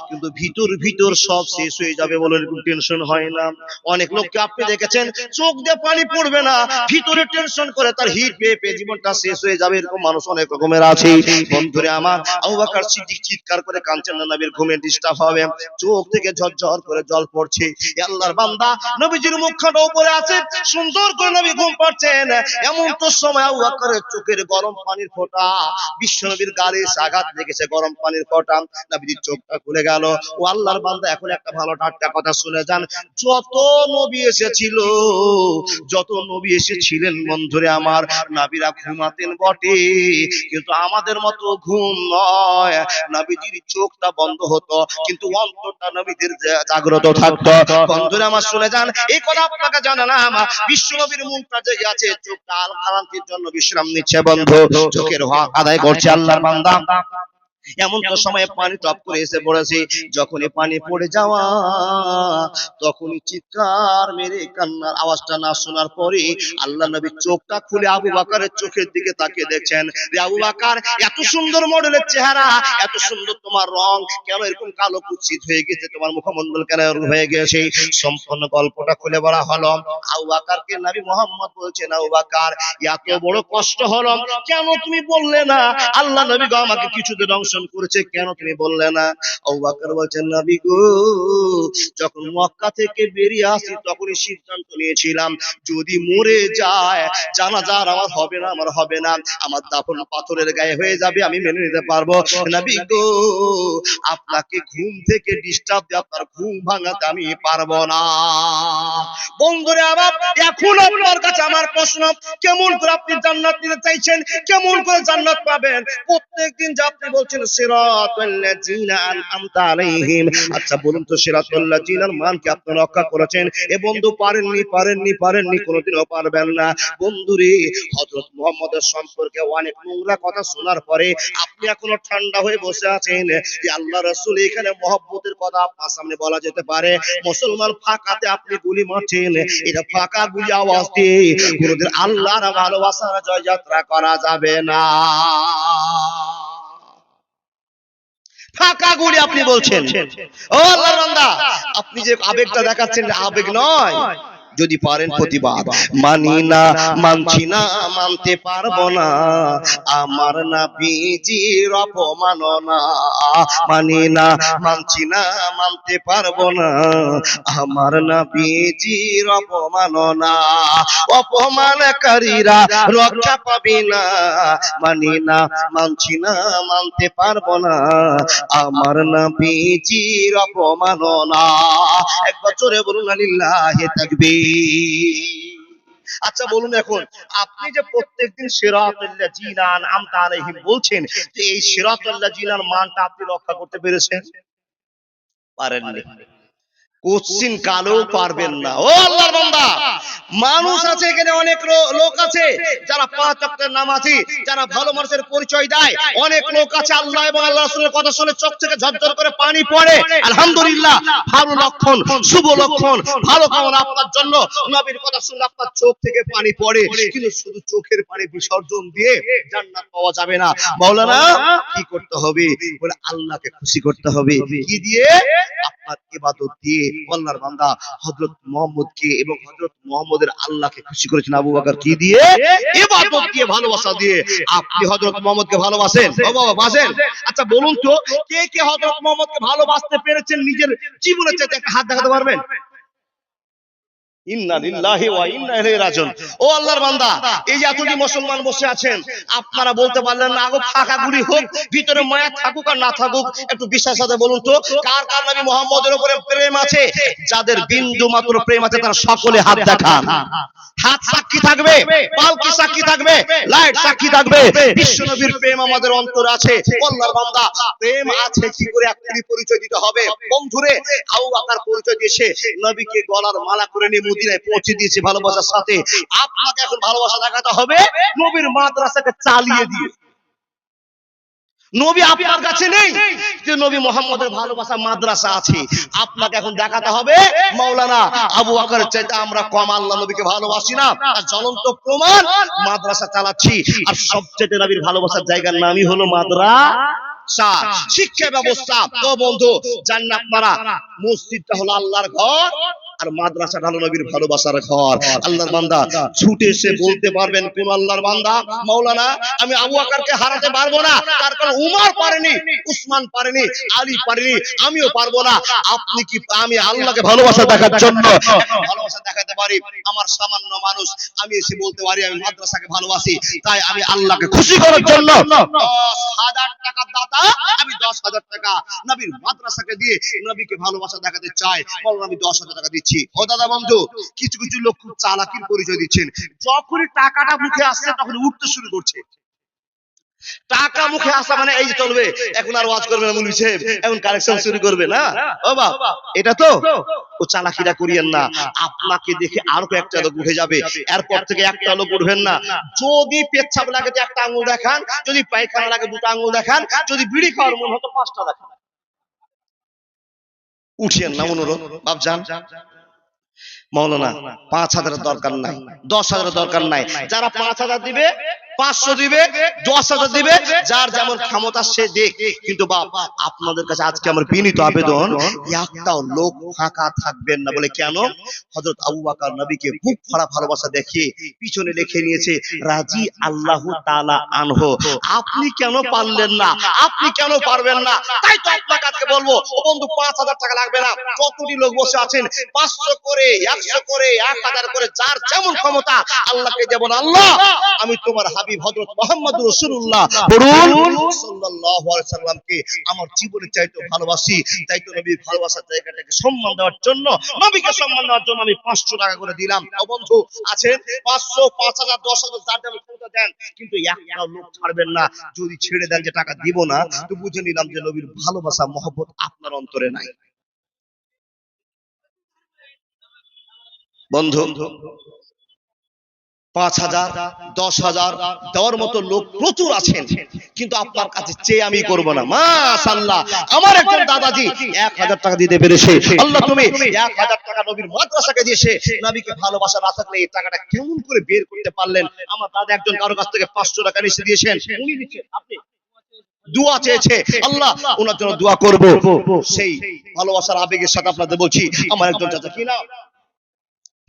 কিন্তু ভিতর ভিতর সব শেষ হয়ে যাবে বলে টেনশন হয় না। অনেক লোককে আপনি দেখেছেন চোখ দিয়ে পানি পড়বে না, ভিতরে টেনশন করে তার হিট পেয়ে পেয়ে জীবনটা শেষ হয়ে যাবে। এরকম মানুষ অনেক রকমের আছে। বন্ধুরে আমার, আবু বকর সিদ্দিক চিৎকার করে কাঁদছেন, নবীর ঘুমে ডিস্টার্ব হবে, চোখ থেকে ঝরঝর করে জল পড়ছে। আল্লাহর বান্দা নবীজির মুখটা উপরে আছে, সুন্দর করে নবী ঘুম পাচ্ছেন। এমন তো সময় আবু বকরের চোখের গরম পানির ফোঁটা বিশ্ব নবীর গালে আঘাত লেগেছে, গরম পানির ফোঁটা, নবীজির চোখটা খুলে গেল। ও আল্লাহর বান্দা, এখন একটা ভালো টাটকা কথা শুনে যান। যত নবী এসেছিল, যত নবী এসেছিলেন বন্ধুরে আমার, নবীরা ঘুমাতেন বটে, কিন্তু আমাদের মতো ঘুম নয়। নবীজির চোখটা বন্ধ হতো, কিন্তু অন্তরটা নবীদের জাগ্রত থাকতো। বন্ধুরা আমার শুনে যান, এই কথা আপনাকে জানালাম। বিশ্ব নবীর মুখটা জেগে আছে, চোখটা আরামের জন্য বিশ্রাম নিচ্ছে। বন্ধু, চোখের হক আদায় করছে আল্লাহর বান্দা। এমন তো সময় পানি টপ করে এসে পড়েছে, যখনই পানি পড়ে যাওয়া তখনই চিৎকার মেরে কান্নার আওয়াজটা না শোনার পরে আল্লাহ নবী চোখটা খুলে আবু বকরের চোখের দিকে তাকিয়ে দেখছেন, রে আবু বকর, এত সুন্দর মডেলের চেহারা, এত সুন্দর তোমার রং, কেন এরকম কালো কুৎসিত হয়ে গেছে, তোমার মুখমণ্ডল কেন হয়ে গেছে? সম্পূর্ণ গল্পটা খুলে বলা হলো। আবু বকরকে নবী মুহাম্মদ বলছেন, আবু বকর, এত বড় কষ্ট হলো, কেন তুমি বললে না? আল্লাহ নবী গো আমাকে কিছুতে দংশন করেছে, কেন তুমি বললে না? আবু বকর বলছেন, নবী গো, যখন মক্কা থেকে বেরিয়ে আসি তখনই সিদ্ধান্ত নিয়েছিলাম, যদি মরে যায় জানাজার আমার হবে না, আমার হবে না, আমার দাফন পাথরের গায়ে হয়ে যাবে, আমি মেনে নিতে পারবো। নবী গো, আপনাকে ঘুম থেকে ডিস্টার্ব দিয়ে আপনার ঘুম ভাঙাতে আমি পারবো না। বন্ধুরা আমার, এখন আপনার কাছে আমার প্রশ্ন, কেমন করে আপনি জান্নাত নিতে চাইছেন, কেমন করে জান্নাত পাবেন? প্রত্যেকদিন যে আপনি বলছেন সিরাতাল লাযিনা আনআমতা আলাইহিম, আচ্ছা বলুন তো সিরাতাল লাযিনার মান কি আপনি রক্ষা করেছেন? এ বন্ধু, পারেননি, কোনোদিনও পারবেন না। বন্ধুরে, হযরত মুহাম্মদের সম্পর্কে অনেক নোংরা কথা শোনার পরে আপনি এখনো ঠান্ডা হয়ে বসে আছেন যে আল্লাহ রাসূল এখানে মহব্বতের কথা আপনার সামনে বলা যেতে পারে। মুসলমান ফাঁকাতে আপনি গুলি মারছেন, এটা ফাঁকা গুলি আওয়াজ দিয়ে কোনোদিন আল্লাহর ভালোবাসার জয়যাত্রা করা যাবে না। ফাঁকা গুলি আপনি বলছেন। ও আল্লাহর বান্দা, আপনি যে আবেগটা দেখাচ্ছেন, আবেগ নয়। যদি পারেন প্রতিবাদ, মানি না, মানছি না, মানতে পারবো না, আমার নবীজির অপমাননা, মানি না, মানছি না, মানতে পারবো না, আমার নবীজির অপমাননা, অপমানকারীরা রক্ষা পাবে না, মানি না, মানছি না, মানতে পারবো না, আমার নবীজির অপমাননা। এক বছরে বলুন লিল্লাহি তাকবীর। আচ্ছা বলুন, এখন আপনি যে প্রত্যেকদিন সিরাতাল লাযিনা আনআমতা আলাইহিম বলছেন, যে এই সিরাতাল লাযিনার মানটা আপনি রক্ষা করতে পেরেছেন? পারেননি, কোশ্চিন কালেও পারবেন না। ও আল্লাহর বান্দা, মানুষ আছে এখানে, অনেক লোক আছে যারা 5 ওয়াক্তের নামাজি, যারা ভালো মানুষের পরিচয় দেয়, অনেক লোক আছে আল্লাহ এবং আল্লাহ রাসূলের কথা শুনে চোখ থেকে ঝরঝর করে পানি পড়ে। আলহামদুলিল্লাহ, ভালো লক্ষণ, শুভ লক্ষণ, ভালো কামনা আপনার জন্য। নবীর কথা শুনলে আপনার চোখ থেকে পানি পড়ে, কিন্তু শুধু চোখের পানি বিসর্জন দিয়ে জান্নাত পাওয়া যাবে না। মাওলানা কি করতে হবে? বলে আল্লাহকে খুশি করতে হবে। কি দিয়ে? আপনার ইবাদত দিয়ে। আল্লাহর বান্দা, হযরত মুহাম্মদকে এবং হযরত মুহাম্মদের মোহাম্মদের আল্লাহকে খুশি করেছেন আবু বকর কি দিয়ে? ইবাদত দিয়ে, ভালোবাসা দিয়ে। আপনি হযরত মুহাম্মদকে ভালোবাসেন? বাবা বাসেন? আচ্ছা বলুন তো, কে কে হযরত মুহাম্মদকে ভালোবাসতে পেরেছেন নিজের জীবনের চাইতে? একটা হাত দেখাতে পারবেন? ইন্না লিল্লাহি ওয়া ইন্না ইলাইহি রাজিউন। ও আল্লাহর বান্দা, এই যে এতটি মুসলমান বসে আছেন, আপনারা বলতে পারলেন না আগো ফাঁকা গুলি হোক, ভিতরে মায়া থাকুক আর না থাকুক, একটু বিশ্বাস সাথে বলুন তো, কার কার নবী মুহাম্মদের উপরে প্রেম আছে? যাদের বিন্দু মাত্র প্রেম আছে তারা সকলে হাত দেখান। হাত সাক্ষী থাকবে, পালকি সাক্ষী থাকবে, লাইট সাক্ষী থাকবে, বিশ্ব নবীর প্রেম আমাদের অন্তরে আছে। আল্লাহর বান্দা, প্রেম আছে কি করে একটি পরিচয় দিতে হবে। বন্ধুরে, আবু বকর পরিচয় দিয়েছে, নবীকে গলার মালা করে নিয়ে মদিনায় পৌঁছে দিয়েছে ভালোবাসার সাথে। আপনাকে এখন ভালোবাসা দেখাতে হবে নবীর মাদ্রাসাকে চালিয়ে দিয়ে। নবী আপনার কাছে নেই, যে নবী মুহাম্মদের ভালোবাসা মাদ্রাসা আছে। আপনাকে এখন দেখাতে হবে মাওলানা আবু বকরের চাইতে আমরা কম আল্লাহ নবীকে ভালোবাসি না। আর জ্বলন্ত প্রমাণ, মাদ্রাসা চালাচ্ছি। আর সবচেয়ে নবীর ভালোবাসার জায়গার নামই হলো মাদ্রাসা, শিক্ষা ব্যবস্থা। তো বন্ধু, জানেন আপনারা, মসজিদটা হলো আল্লাহর ঘর, আর মাদ্রাসাটা হলো নবীর ভালোবাসার ঘর। আল্লাহর বান্দা ছুটে এসে বলতে পারবেন কোন আল্লাহর বান্দা, মাওলানা আমি আবু বকরকে হারাতে পারবো না, তার কারণ উমর পারেনি, উসমান পারেনি, আলী পারেনি, আমিও পারবো না। আপনি কি? আমি আল্লাহকে ভালোবাসা দেখার জন্য ভালোবাসা দেখাতে পারি। আমার সামান্য মানুষ, আমি এসে বলতে পারি আমি মাদ্রাসাকে ভালোবাসি, তাই আমি আল্লাহকে খুশি করার জন্য 10,000 টাকা দাতা, আমি 10,000 টাকা নবীর মাদ্রাসাকে দিয়ে নবীকে ভালোবাসা দেখাতে চাই। বলুন আমি 10,000 টাকা দিচ্ছি। ও দাদা বন্ধু, কিছু কিছু লোক খুব চালাকির পরিচয় দিচ্ছেন। যখনই টাকাটা মুখে আসছে তখন উঠতে শুরু করছে। টাকা মুখে আসা মানে এই যে চলবে, এখন আর ওয়াজ করবে না মৌলভী সাহেব, এখন কালেকশন শুরু করবে না। ও বাবা, এটা তো ও চালাকিটা করিয়েন না। আপনাকে দেখে আরো একটা লোক উঠে যাবে, এরপর থেকে একটা লোক উঠবেন না। যদি পেচ্ছাপ লাগে তো একটা আঙুল দেখান, যদি পায়খানা লাগে দুটো আঙুল দেখান, যদি বিড়ি খাওয়ার মন হতো 5টা দেখান। উঠিয়েন না অনুরোধ বাপজান। মাওলানা 5,000 দরকার নাই, 10,000 দরকার নাই। যারা 5,000 দিবে, 500 দিবে, 10,000 দিবে, যার যেমন ক্ষমতা সে দেখ। কিন্তু বাপ, আপনাদের কাছে আজকে আমার বিনীত আবেদন, একটাও লোক ফাঁকা থাকবেন না। বলে কেন? হযরত আবু বকর নবীকে বুক ভরা ভালোবাসা দেখিয়ে পিছনে লিখে নিয়েছে রাজি আল্লাহু তাআলা আনহু। আপনি কেন পারলেন না? আপনি কেন পারবেন না? তাই তো আপনাকে আজকে বলবো, ও বন্ধু 5,000 টাকা লাগবে না। যতটি লোক বসে আছেন 500 করে, 100 করে, 1000 করে, যার যেমন ক্ষমতা আল্লাহকে যেমন, আল্লাহ আমি তোমার হাবিব হযরত মুহাম্মদুর রাসূলুল্লাহ বলুন সাল্লাল্লাহু আলাইহি সাল্লামকে আমার জীবনের চাইতে ভালোবাসি। তাই তো নবীর ভালোবাসার জায়গাটাকে সম্মান দেওয়ার জন্য, নবীকে সম্মান দেওয়ার জন্য আমি 500 টাকা করে দিলাম। ও বন্ধু আছেন 500, 5,000, 10,000 যার যেমন ক্ষমতা দেন, কিন্তু একটা লোক ছাড়বেন না। যদি ছেড়ে দেন যে টাকা দিব না, তো বুঝে নিলাম যে নবীর ভালোবাসা মহব্বত আপনার অন্তরে নাই। বন্ধু 5,000, 10,000 দেওয়ার মতো লোক প্রচুর আছেন, কিন্তু আপনার কাছে চেয়ে আমি করব না। মাশাআল্লাহ, আমার একজন দাদাজি 1,000 টাকা দিতে পেরেছে। আল্লাহ তুমি 1,000 টাকা নবীর মাদ্রাসাকে দিয়েছে। নবীকে ভালোবাসা না থাকলে এই টাকাটা কেমন করে বের করতে পারলেন? আমার দাদা একজন কারো কাছ থেকে 500 টাকা নিয়ে দিয়েছেন, উনি দিচ্ছেন, আপনি দোয়া চেয়েছে, আল্লাহ ওনার জন্য দোয়া করব। সেই ভালোবাসার আবেগের সাথে আপনাদের বলছি, আমার একজন চাচা কি না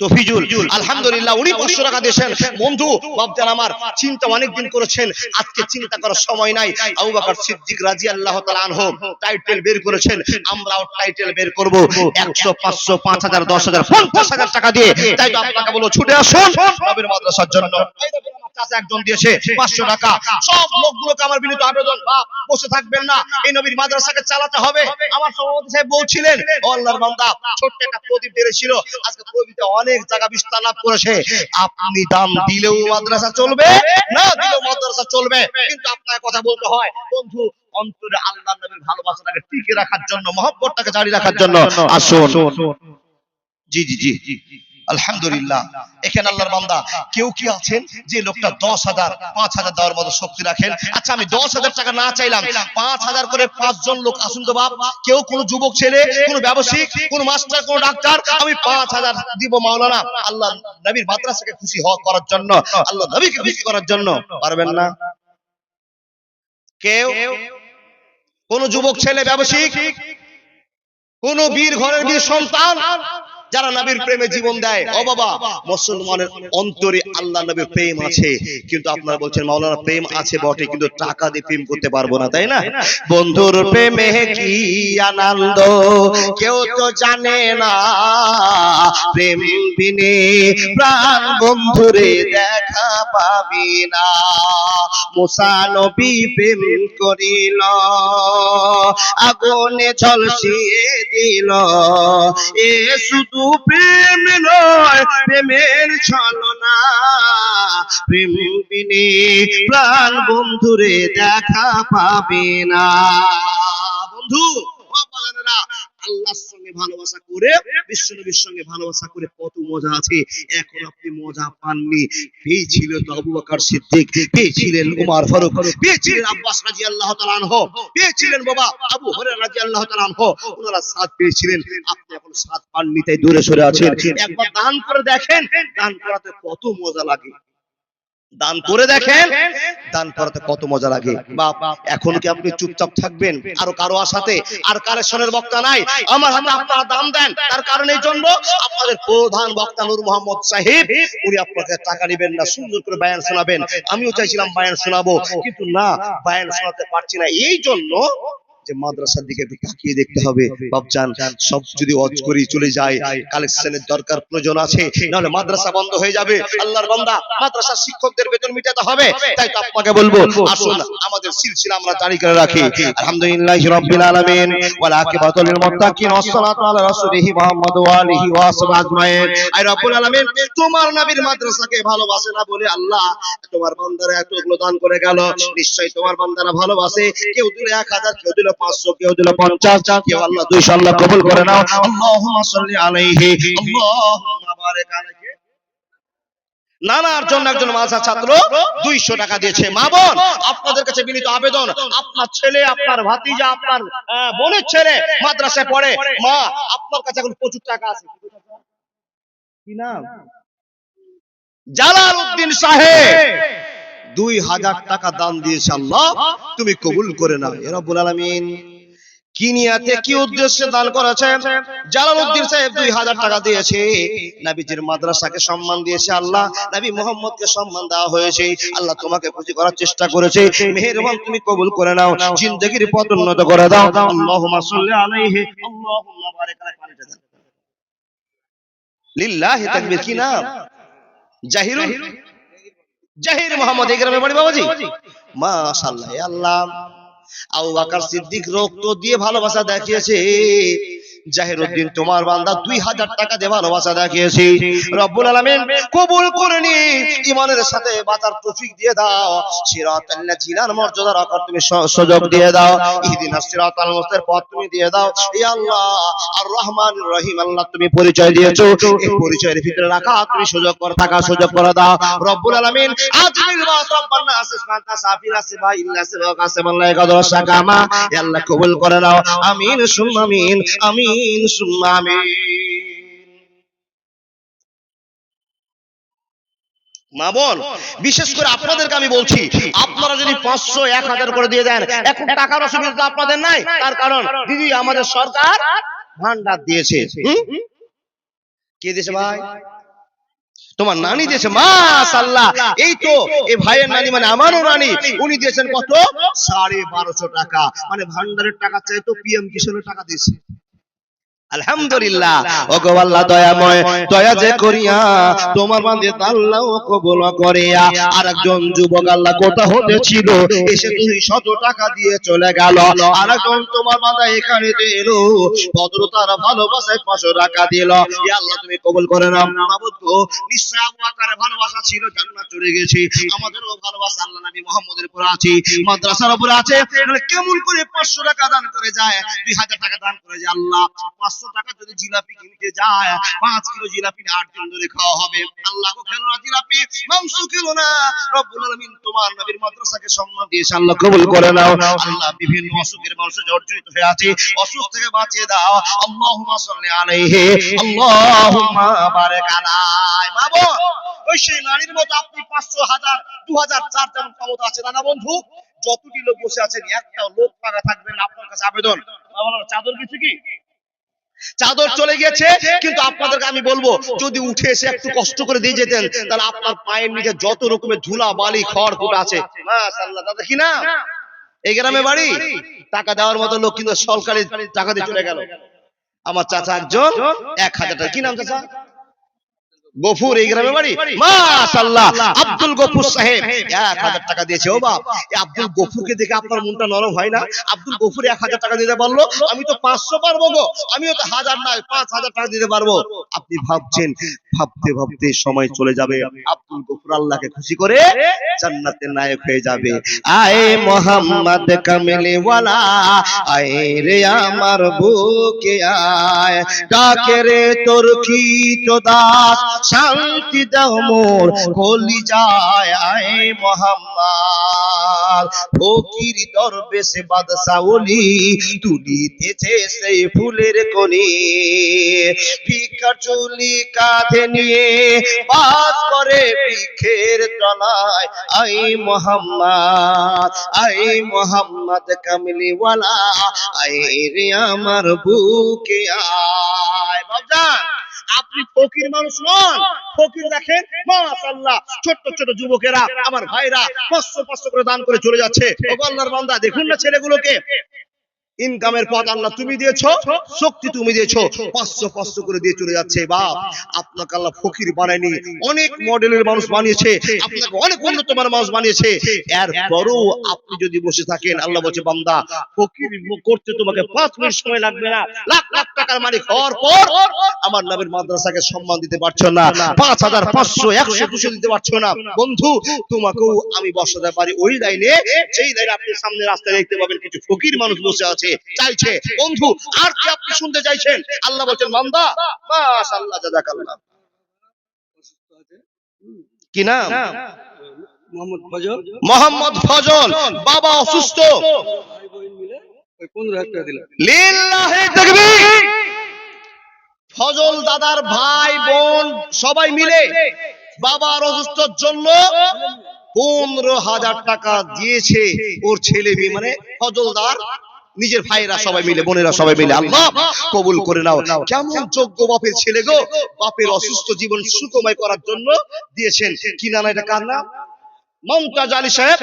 তফিজুল, আলহামদুলিল্লাহ উনি 500 টাকা দিয়েছেন। বন্ধু বাপজান আমার চিন্তা অনেকদিন করেছেন, আজকে চিন্তা করার সময় নাই। আবু বকর সিদ্দিক রাদিয়াল্লাহু তাআলা আনহু টাইটেল বের করেছেন, আমরাও টাইটেল বের করব 100, 500, 5,000, 10,000, 50,000 টাকা দিয়ে। তাই তো আপনাকে বলবো ছুটে আসুন নবীর মাদ্রাসার জন্য। চাচা একজন দিয়েছে 500 টাকা। সব লোকগুলোকে আমার বিনীত আবেদন, বাপ বসে থাকবেন না, এই নবীর মাদ্রাসাকে চালাতে হবে। আমার সভাপতি সাহেব বলছিলেন, ও আল্লাহর বান্দা ছোট্ট একটা প্রদীপ দিয়েছিল, আজকে প্রদীপে অনেক জায়গা বিস্তার লাভ করেছে। আপনি দাম দিলেও মাদ্রাসা চলবে, না দিলেও মাদ্রাসা চলবে, কিন্তু আপনাকে কথা বলতে হয় বন্ধু, অন্তরে আল্লাহর নবীর ভালোবাসাটাকে টিকে রাখার জন্য, মহব্বতটাকে জারি রাখার জন্য আসুন। জি জি জি আলহামদুলিল্লাহ। এখানে আল্লাহর বান্দা কেউ কি আছেন যে লোকটা 10,000, 5,000 দেওয়ার মতো শক্তি রাখেন? আচ্ছা আমি 10,000 টাকা না চাইলাম, 5,000 করে 5 জন লোক আসুন তো বাপ। কেউ কোনো যুবক ছেলে, কোনো ব্যবসায়িক, কোনো মাস্টার, কোনো ডাক্তার, আমি 5,000 দিব মাওলানা আল্লাহ নবীর মাদ্রাসাকে খুশি করার জন্য, আল্লাহ নবীকে খুশি করার জন্য। পারবেন না? কেউ? কোন যুবক ছেলে, ব্যবসায়িক, কোন বীর ঘরের বীর সন্তান যারা নবীর প্রেমে জীবন দেয়, ও বাবা, মুসলমানের অন্তরে আল্লাহ নবীর প্রেম আছে, কিন্তু আপনারা বলছেন মাওলানা প্রেম আছে বটে, কিন্তু টাকা দিয়ে প্রেম করতে পারবো না, তাই না? বন্ধুর প্রেমে কি আনন্দ কেউ তো জানে না, প্রেম বিনে প্রাণ বন্ধুরে দেখা পাবি না। মুসা নবী প্রেম করিল, আগুনে ঝলসিয়ে দিল, এ শুধু প্রেম নয়, প্রেমের ছলনা, প্রেম বিনে প্রাণ বন্ধুরে দেখা পাবে না। বন্ধু, আল্লাহর সঙ্গে ভালোবাসা করে, বিশ্বনবীর সঙ্গে ভালোবাসা করে কত মজা আছে, এখন আপনি মজা পাননি। পেয়েছিলেন তো আবু বকর সিদ্দিক, পেয়েছিলেন ওমর ফারুক, পেয়েছিলেন আব্বাস রাদিয়াল্লাহু তাআলা আনহু, পেয়েছিলেন বাবা আবু হুরায়রা রাদিয়াল্লাহু তাআলা আনহু, ওনারা সাথ পেয়েছিলেন, আপনি এখন সাথ পাননি, তাই দূরে সরে আছেন। একবার দান করে দেখেন, দান করাতে কত মজা লাগে। দান করে দেখেন, দান করাতে কত মজা লাগে। বাপ, এখন কি আপনি চুপচাপ থাকবেন? আরো কারো আশাতে আর কালেকশনের বক্তা নাই, আমার হাতে আপনারা দাম দেন, তার কারণ এই জন্য আপনাদের প্রধান বক্তা নূর মোহাম্মদ সাহেব, উনি আপনাকে টাকা নেবেন না, সুন্দর করে বয়ান শোনাবেন। আমিও চাইছিলাম বয়ান শোনাবো, কিন্তু না, বয়ান শোনাতে পারছি না, এই জন্য যে মাদ্রাসার দিকে একটু তাকিয়ে দেখতে হবে। বাপজান, সব যদি ওয়াজ করি চলে যায়, কালেকশনের দরকার প্রয়োজন আছে, নাহলে মাদ্রাসা বন্ধ হয়ে যাবে। আল্লাহর বান্দা, মাদ্রাসার শিক্ষকদের বেতন মিটাতে হবে, তাই তো আপনাকে বলবো, আসুন আমাদের সিলসিলা আমরা জারি করে রাখি। আলহামদুলিল্লাহি রাব্বিল আলামিন, ওয়াল আকিবাতু লিল মুত্তাকিন, ওয়াসসালাতু আলা রাসূলিহি মুহাম্মদ ওয়া আলিহি ওয়া সাহবিহি আজমাইন। আয় রব্বুল আলামিন, তোমার নবীর মাদ্রাসাকে ভালোবাসে না বলে আল্লাহ তোমার বান্দারা এতগুলো দান করে গেল, নিশ্চয়ই তোমার বান্দারা ভালোবাসে। কেউ দিল 1000, কেউ দিল 500, কেউ দিল 50, কেউ আল্লাহ 200, আল্লাহ কবুল করে নাও। আল্লাহুম্মা সাল্লি আলাইহি, আল্লাহুম্মা বারিক আলাইহি। নানার জন্য একজন মাদ্রাসা ছাত্র 200 টাকা দিয়েছে। মা বোন, আপনাদের কাছে বিনীত আবেদন, আপনার ছেলে, আপনার ভাতিজা, আপনার বোনের ছেলে মাদ্রাসায় পড়ে, মা আপনার কাছে এখন প্রচুর টাকা আছে, কি নাম? জালালউদ্দিন সাহেব 2000 টাকা দান দিয়েছে, আল্লাহ তুমি কবুল করে নাও। ইয়া রাব্বুল আলামিন, কি নিয়তে, কি উদ্দেশ্যে দান করেছে? জালালউদ্দিন সাহেব 2000 টাকা দিয়েছে, নবীজির মাদ্রাসাকে সম্মান দিয়েছে, আল্লাহ নবী মুহাম্মদকে সম্মান দেওয়া হয়েছে, আল্লাহ তোমাকে খুশি করার চেষ্টা করেছে, মেহেরবান তুমি কবুল করে নাও, জিন্দেগির পথ উন্নত করে দাও। আল্লাহুম্মা সাল্লি আলাইহি, আল্লাহুম্মা বারিক আলাইহি। লিল্লাহি তাকবীর। কি নাম? জাহিরুল, জাহির মোহাম্মদ, এই গ্রামে বাড়ি বাবাজি। মাশাআল্লাহ, আল্লাহ আবু বকর সিদ্দিক রক্ত দিয়ে ভালোবাসা দেখিয়েছে, জাহিরউদ্দিন তোমার বান্দা 2000 টাকা দিয়ে ভালোবাসা দেখিয়েছে, রব্বুল আলামিন কবুল করে নি, ঈমানের সাথে বাঁচার তৌফিক দিয়ে দাও, সিরাতাল লাযিনার মর্যাদা রাখার তুমি সুযোগ দিয়ে দাও, ইহদিনাস সিরাতাল মুস্তাকিম পথ তুমি দিয়ে দাও। ইয়া আল্লাহ আর রহমানুর রহিম, আল্লাহ তুমি পরিচয় দিয়েছো, এই পরিচয়ের ভিতরে রাখা তুমি সুযোগ করে থাকা সুযোগ করে দাও, রব্বুল আলামিন। আজমিল বাস রব্বানা আসমান্তা সাফিরা সিবা ইল্লা সিবা কাসমাল্লাহ গাদর শাকামা, ইয়া আল্লাহ কবুল করে নাও, আমিন সুম্মা আমিন, আমিন সুম্মা আমিন। মা বোন, বিশেষ করে আপনাদেরকে আমি বলছি, আপনারা যদি 500, 1000 করে দিয়ে দেন, এখন টাকার অসুবিধা আপনাদের নাই, তার কারণ দিদি আমাদের সরকার ভান্ডার দিয়েছে। কে দিয়েছে ভাই? তোমার নানি দিয়েছে, মাশাআল্লাহ। এই তো এই ভাইয়ের নানি মানে আমারও নানি, উনি দিয়েছেন কত? 1250 টাকা, মানে ভান্ডারের টাকা চাইতো পিএম কিষানের টাকা দিয়েছে। আলহামদুলিল্লাহ। ওগো আল্লাহ দয়াময়, দয়া যে করিয়া তোমার বান্দে আল্লাহ কবুল করিয়া। আরেকজন যুবক আল্লাহ কোথা হতে ছিল, এসে 200 টাকা দিয়ে চলে গেল, আরেকজন তোমার বান্দা এখানে এলো, ভদ্রতার ভালোবাসায় 500 টাকা দিল, ইয়া আল্লাহ তুমি কবুল করে নাও। মাবুদ গো, নিশ্চয় আবু বকরের ভালোবাসা ছিল, জান্নাত চলে গেছে, আমাদেরও ভালোবাসা আল্লাহ নবী মুহাম্মদের উপর আছে, মাদ্রাসার উপর আছে, কেমন করে 500 টাকা দান করে যায়, 2000 টাকা দান করে যায়। আল্লাহ 500 টাকা যদি জিলাপি কিনতে যায়, 5 কিলো জিলাপি 8 দিন ধরে খাওয়া হবে। আল্লাহ গো, খেলো না জিলাপি, মাংস খেলো না, রব্বুল আলামিন তোমার নবীর মাদ্রাসাকে সম্মান দিয়েছে, আল্লাহ কবুল করে নাও। আল্লাহ বিভিন্ন অসুখের মানুষ জর্জরিত হয়ে আছে, অসুখ থেকে বাঁচিয়ে দাও। আল্লাহুম্মা সাল্লি আলাইহি, আল্লাহুম্মা বারিক আলাইহি। মা বোন, ওই সেই নারীর মতো আপনি 500, 1000, 2000 যার যেমন ক্ষমতা আছে, দাদা বন্ধু যতটি লোক বসে আছেন, একটা লোক ফাঁকা থাকবেন না, আপনার কাছে আবেদন, চাদর কিছু কি চাদর চলে গেছে, কিন্তু আপনাদেরকে আমি বলবো যদি উঠে এসে একটু কষ্ট করে দিয়ে যেতেন, তাহলে আপনার পায়ের নিচে যত রকমের ধুলা বালি খড় ফুটা আছে, মাশাআল্লাহ। দাদা কি না এই গ্রামে বাড়ি, টাকা দেওয়ার মতো লোক কিন্তু সরকারি টাকা দিয়ে চলে গেল। আমার চাচা একজন 1000 টাকা, কি নাম চাচা? গফুর, এই গ্রামে বাড়ি। মাশাআল্লাহ, আব্দুল গফুর সাহেব 1000 টাকা দিয়েছে। ও বাপ, এই আব্দুল গফুরকে দেখে আপনার মনটা নরম হয় না? আব্দুল গফুর 1000 টাকা দিতে পারলো, আমি তো 500 পারবো গো, আমিও তো 1000 না 5000 টাকা দিতে পারবো। আপনি ভাবছেন, ভাবতে ভাবতে সময় চলে যাবে, আব্দুল গফুর আল্লাহকে খুশি করে জান্নাতের নায়ক হয়ে যাবে। আয়ে মোহাম্মদ কামলি ওয়ালা, আয় রে আমার বুকে আয়, ডাকে রে তোর কি তো দাস, শান্তি দাও মোর কলিজায়। আয়ে মোহাম্মদ, ফকির দরবেশ বাদশা ওলি, তুলিতেছে সেই ফুলের কলি, ভিক্ষার ঝুলি কাঁধে নিয়ে বাস করে বৃক্ষের তলায়। আয়ে মোহাম্মদ, আয়ে মোহাম্মদ কামলি ওয়ালা, আয় রে আমার বুকে আয়। বাবজান, আপনি ফকির মানুষ নন, ফকির দেখেন মাশাআল্লাহ ছোট ছোট যুবকেরা আমার ভাইরা 500 করে দান করে চলে যাচ্ছে। ও আল্লাহর বান্দা, দেখুন না ছেলেগুলোকে, ইনকামের পথ আল্লাহ তুমি দিয়েছো, শক্তি তুমি দিয়েছো, 500 করে দিয়ে চলে যাচ্ছে। বাপ, আপনাকে আল্লাহ ফকির বানায়নি, অনেক মডেলের মানুষ বানিয়েছে, আপনাকে অনেক উন্নত মানের মানুষ বানিয়েছে। এরপরও আপনি যদি বসে থাকেন, আল্লাহ বলছে বান্দা, ফকির করতে তোমাকে 5 মিনিট সময় লাগবে না, লাখ লাখ টাকার মালিক হওয়ার পর আমার নবীর মাদ্রাসাকে সম্মান দিতে পারছো না, 5000 500 100 200 দিতে পারছো না। বন্ধু, তোমাকেও আমি বসাতে পারি ওই লাইনে, যেই লাইনে আপনি সামনে রাস্তায় দেখতে পাবেন কিছু ফকির মানুষ বসে আছে, চাইছে। বন্ধু, আর কি আপনি শুনতে চাইছেন? আল্লাহ বলছেন বান্দা, মাশাআল্লাহ, জাযাকাল্লাহ। কি নাম? মোহাম্মদ ফজল। বাবা অসুস্থ, লিল্লাহি তাকবীর। ফজল দাদার ভাই বোন সবাই মিলে বাবার অসুস্থর জন্য 15,000 টাকা দিয়েছে ওর ছেলে মেয়ে, মানে ফজলদার নিজের ভাইরা সবাই মিলে, বোনেরা সবাই মিলে। আল্লাহ কবুল করে নাও। কেমন যোগ্য বাপের ছেলে গো, বাপের অসুস্থ জীবন সুখময় করার জন্য দিয়েছেন। কি নাম এটা, কার নাম? মমতাজ আলী সাহেব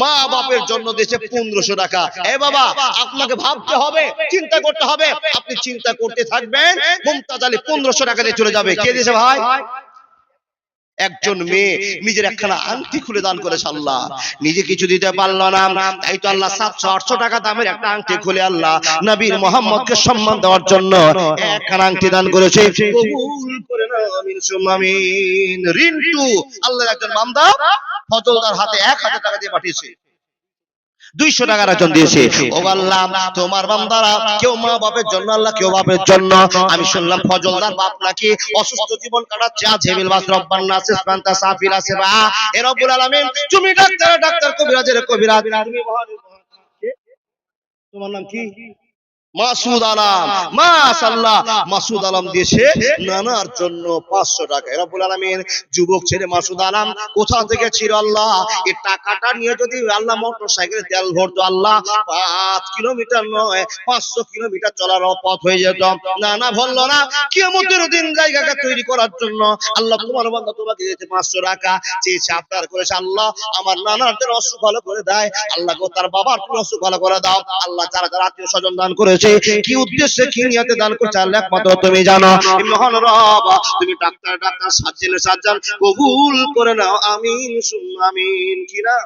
মা বাপের জন্য দিয়েছে 1500 টাকা। এ বাবা, আপনাকে ভাবতে হবে, চিন্তা করতে হবে। আপনি চিন্তা করতে থাকবেন, মমতাজ আলী 1500 টাকা দিয়ে চলে যাবে। কে দিয়েছে ভাই? একজন মেয়ে নিজের একখানা আংটি খুলে দান করেছে। আল্লাহ নিজে কিছু দিতে পারলো না, তাই তো আল্লাহ 700-800 টাকা দামের একটা আংটি খুলে আল্লাহ নবীর মোহাম্মদকে সম্মান দেওয়ার জন্য একখানা আংটি দান করেছে। কবুল করে নাও, আমিন সুম্মা আমিন। রিন্টু আল্লাহর একজন বান্দা ফজলদার হাতে 1000 টাকা দিয়ে পাঠিয়েছে, 200 টাকা রাজন দিয়েছে। ও আল্লাহ, তোমার বান্দারা কেউ মা বাপের জন্য, আল্লাহ কেউ বাপের জন্য। আমি শুনলাম ফজলদার বাপ নাকি অসুস্থ জীবন কাটাচ্ছে, আজেবিল বাস রব্বান নাসিস পান্তা সাফিল আছে বা এ রব্বুল আলামিন, তুমি ডাক্তার, ডাক্তার কবিরাজের কবিরাজ, তুমি মহান। তোমার নাম কি? মাসুদ আলম। মাশাআল্লাহ, মাসুদ আলম দিয়েছে নানার জন্য 500 টাকা। রব্বুল আলামিন, যুবক ছেলে মাসুদ আলম কোথা থেকে ছিল আল্লাহ, এই টাকাটা নিয়ে যদি আল্লাহ মোটরসাইকেলে তেল ভরতো, আল্লাহ 5 কিলোমিটার নয় 500 কিলোমিটার চলার পথ হয়ে যেত। না না, বললো না, কিয়ামতের দিন জায়গাটা তৈরি করার জন্য আল্লাহ তোমার বান্দা তোমাকে দিয়েছে 500 টাকা। চেয়েছে, আবদার করেছে, আল্লাহ আমার নানার অসুখ ভালো করে দেয়, আল্লাহ গো তার বাবার অসুখ ভালো করে দাও। আল্লাহ যারা যারা আত্মীয় স্বজন দান করেছে, কি উদ্দেশ্যে কি নিয়তে দান করছে আল্লাহ একমাত্র তুমি জানো। মহান রব, তুমি ডাক্তার, ডাক্তার সার্জেন, সার্জন কবুল করে নাও, আমিন সুম্মা আমিন। কি না?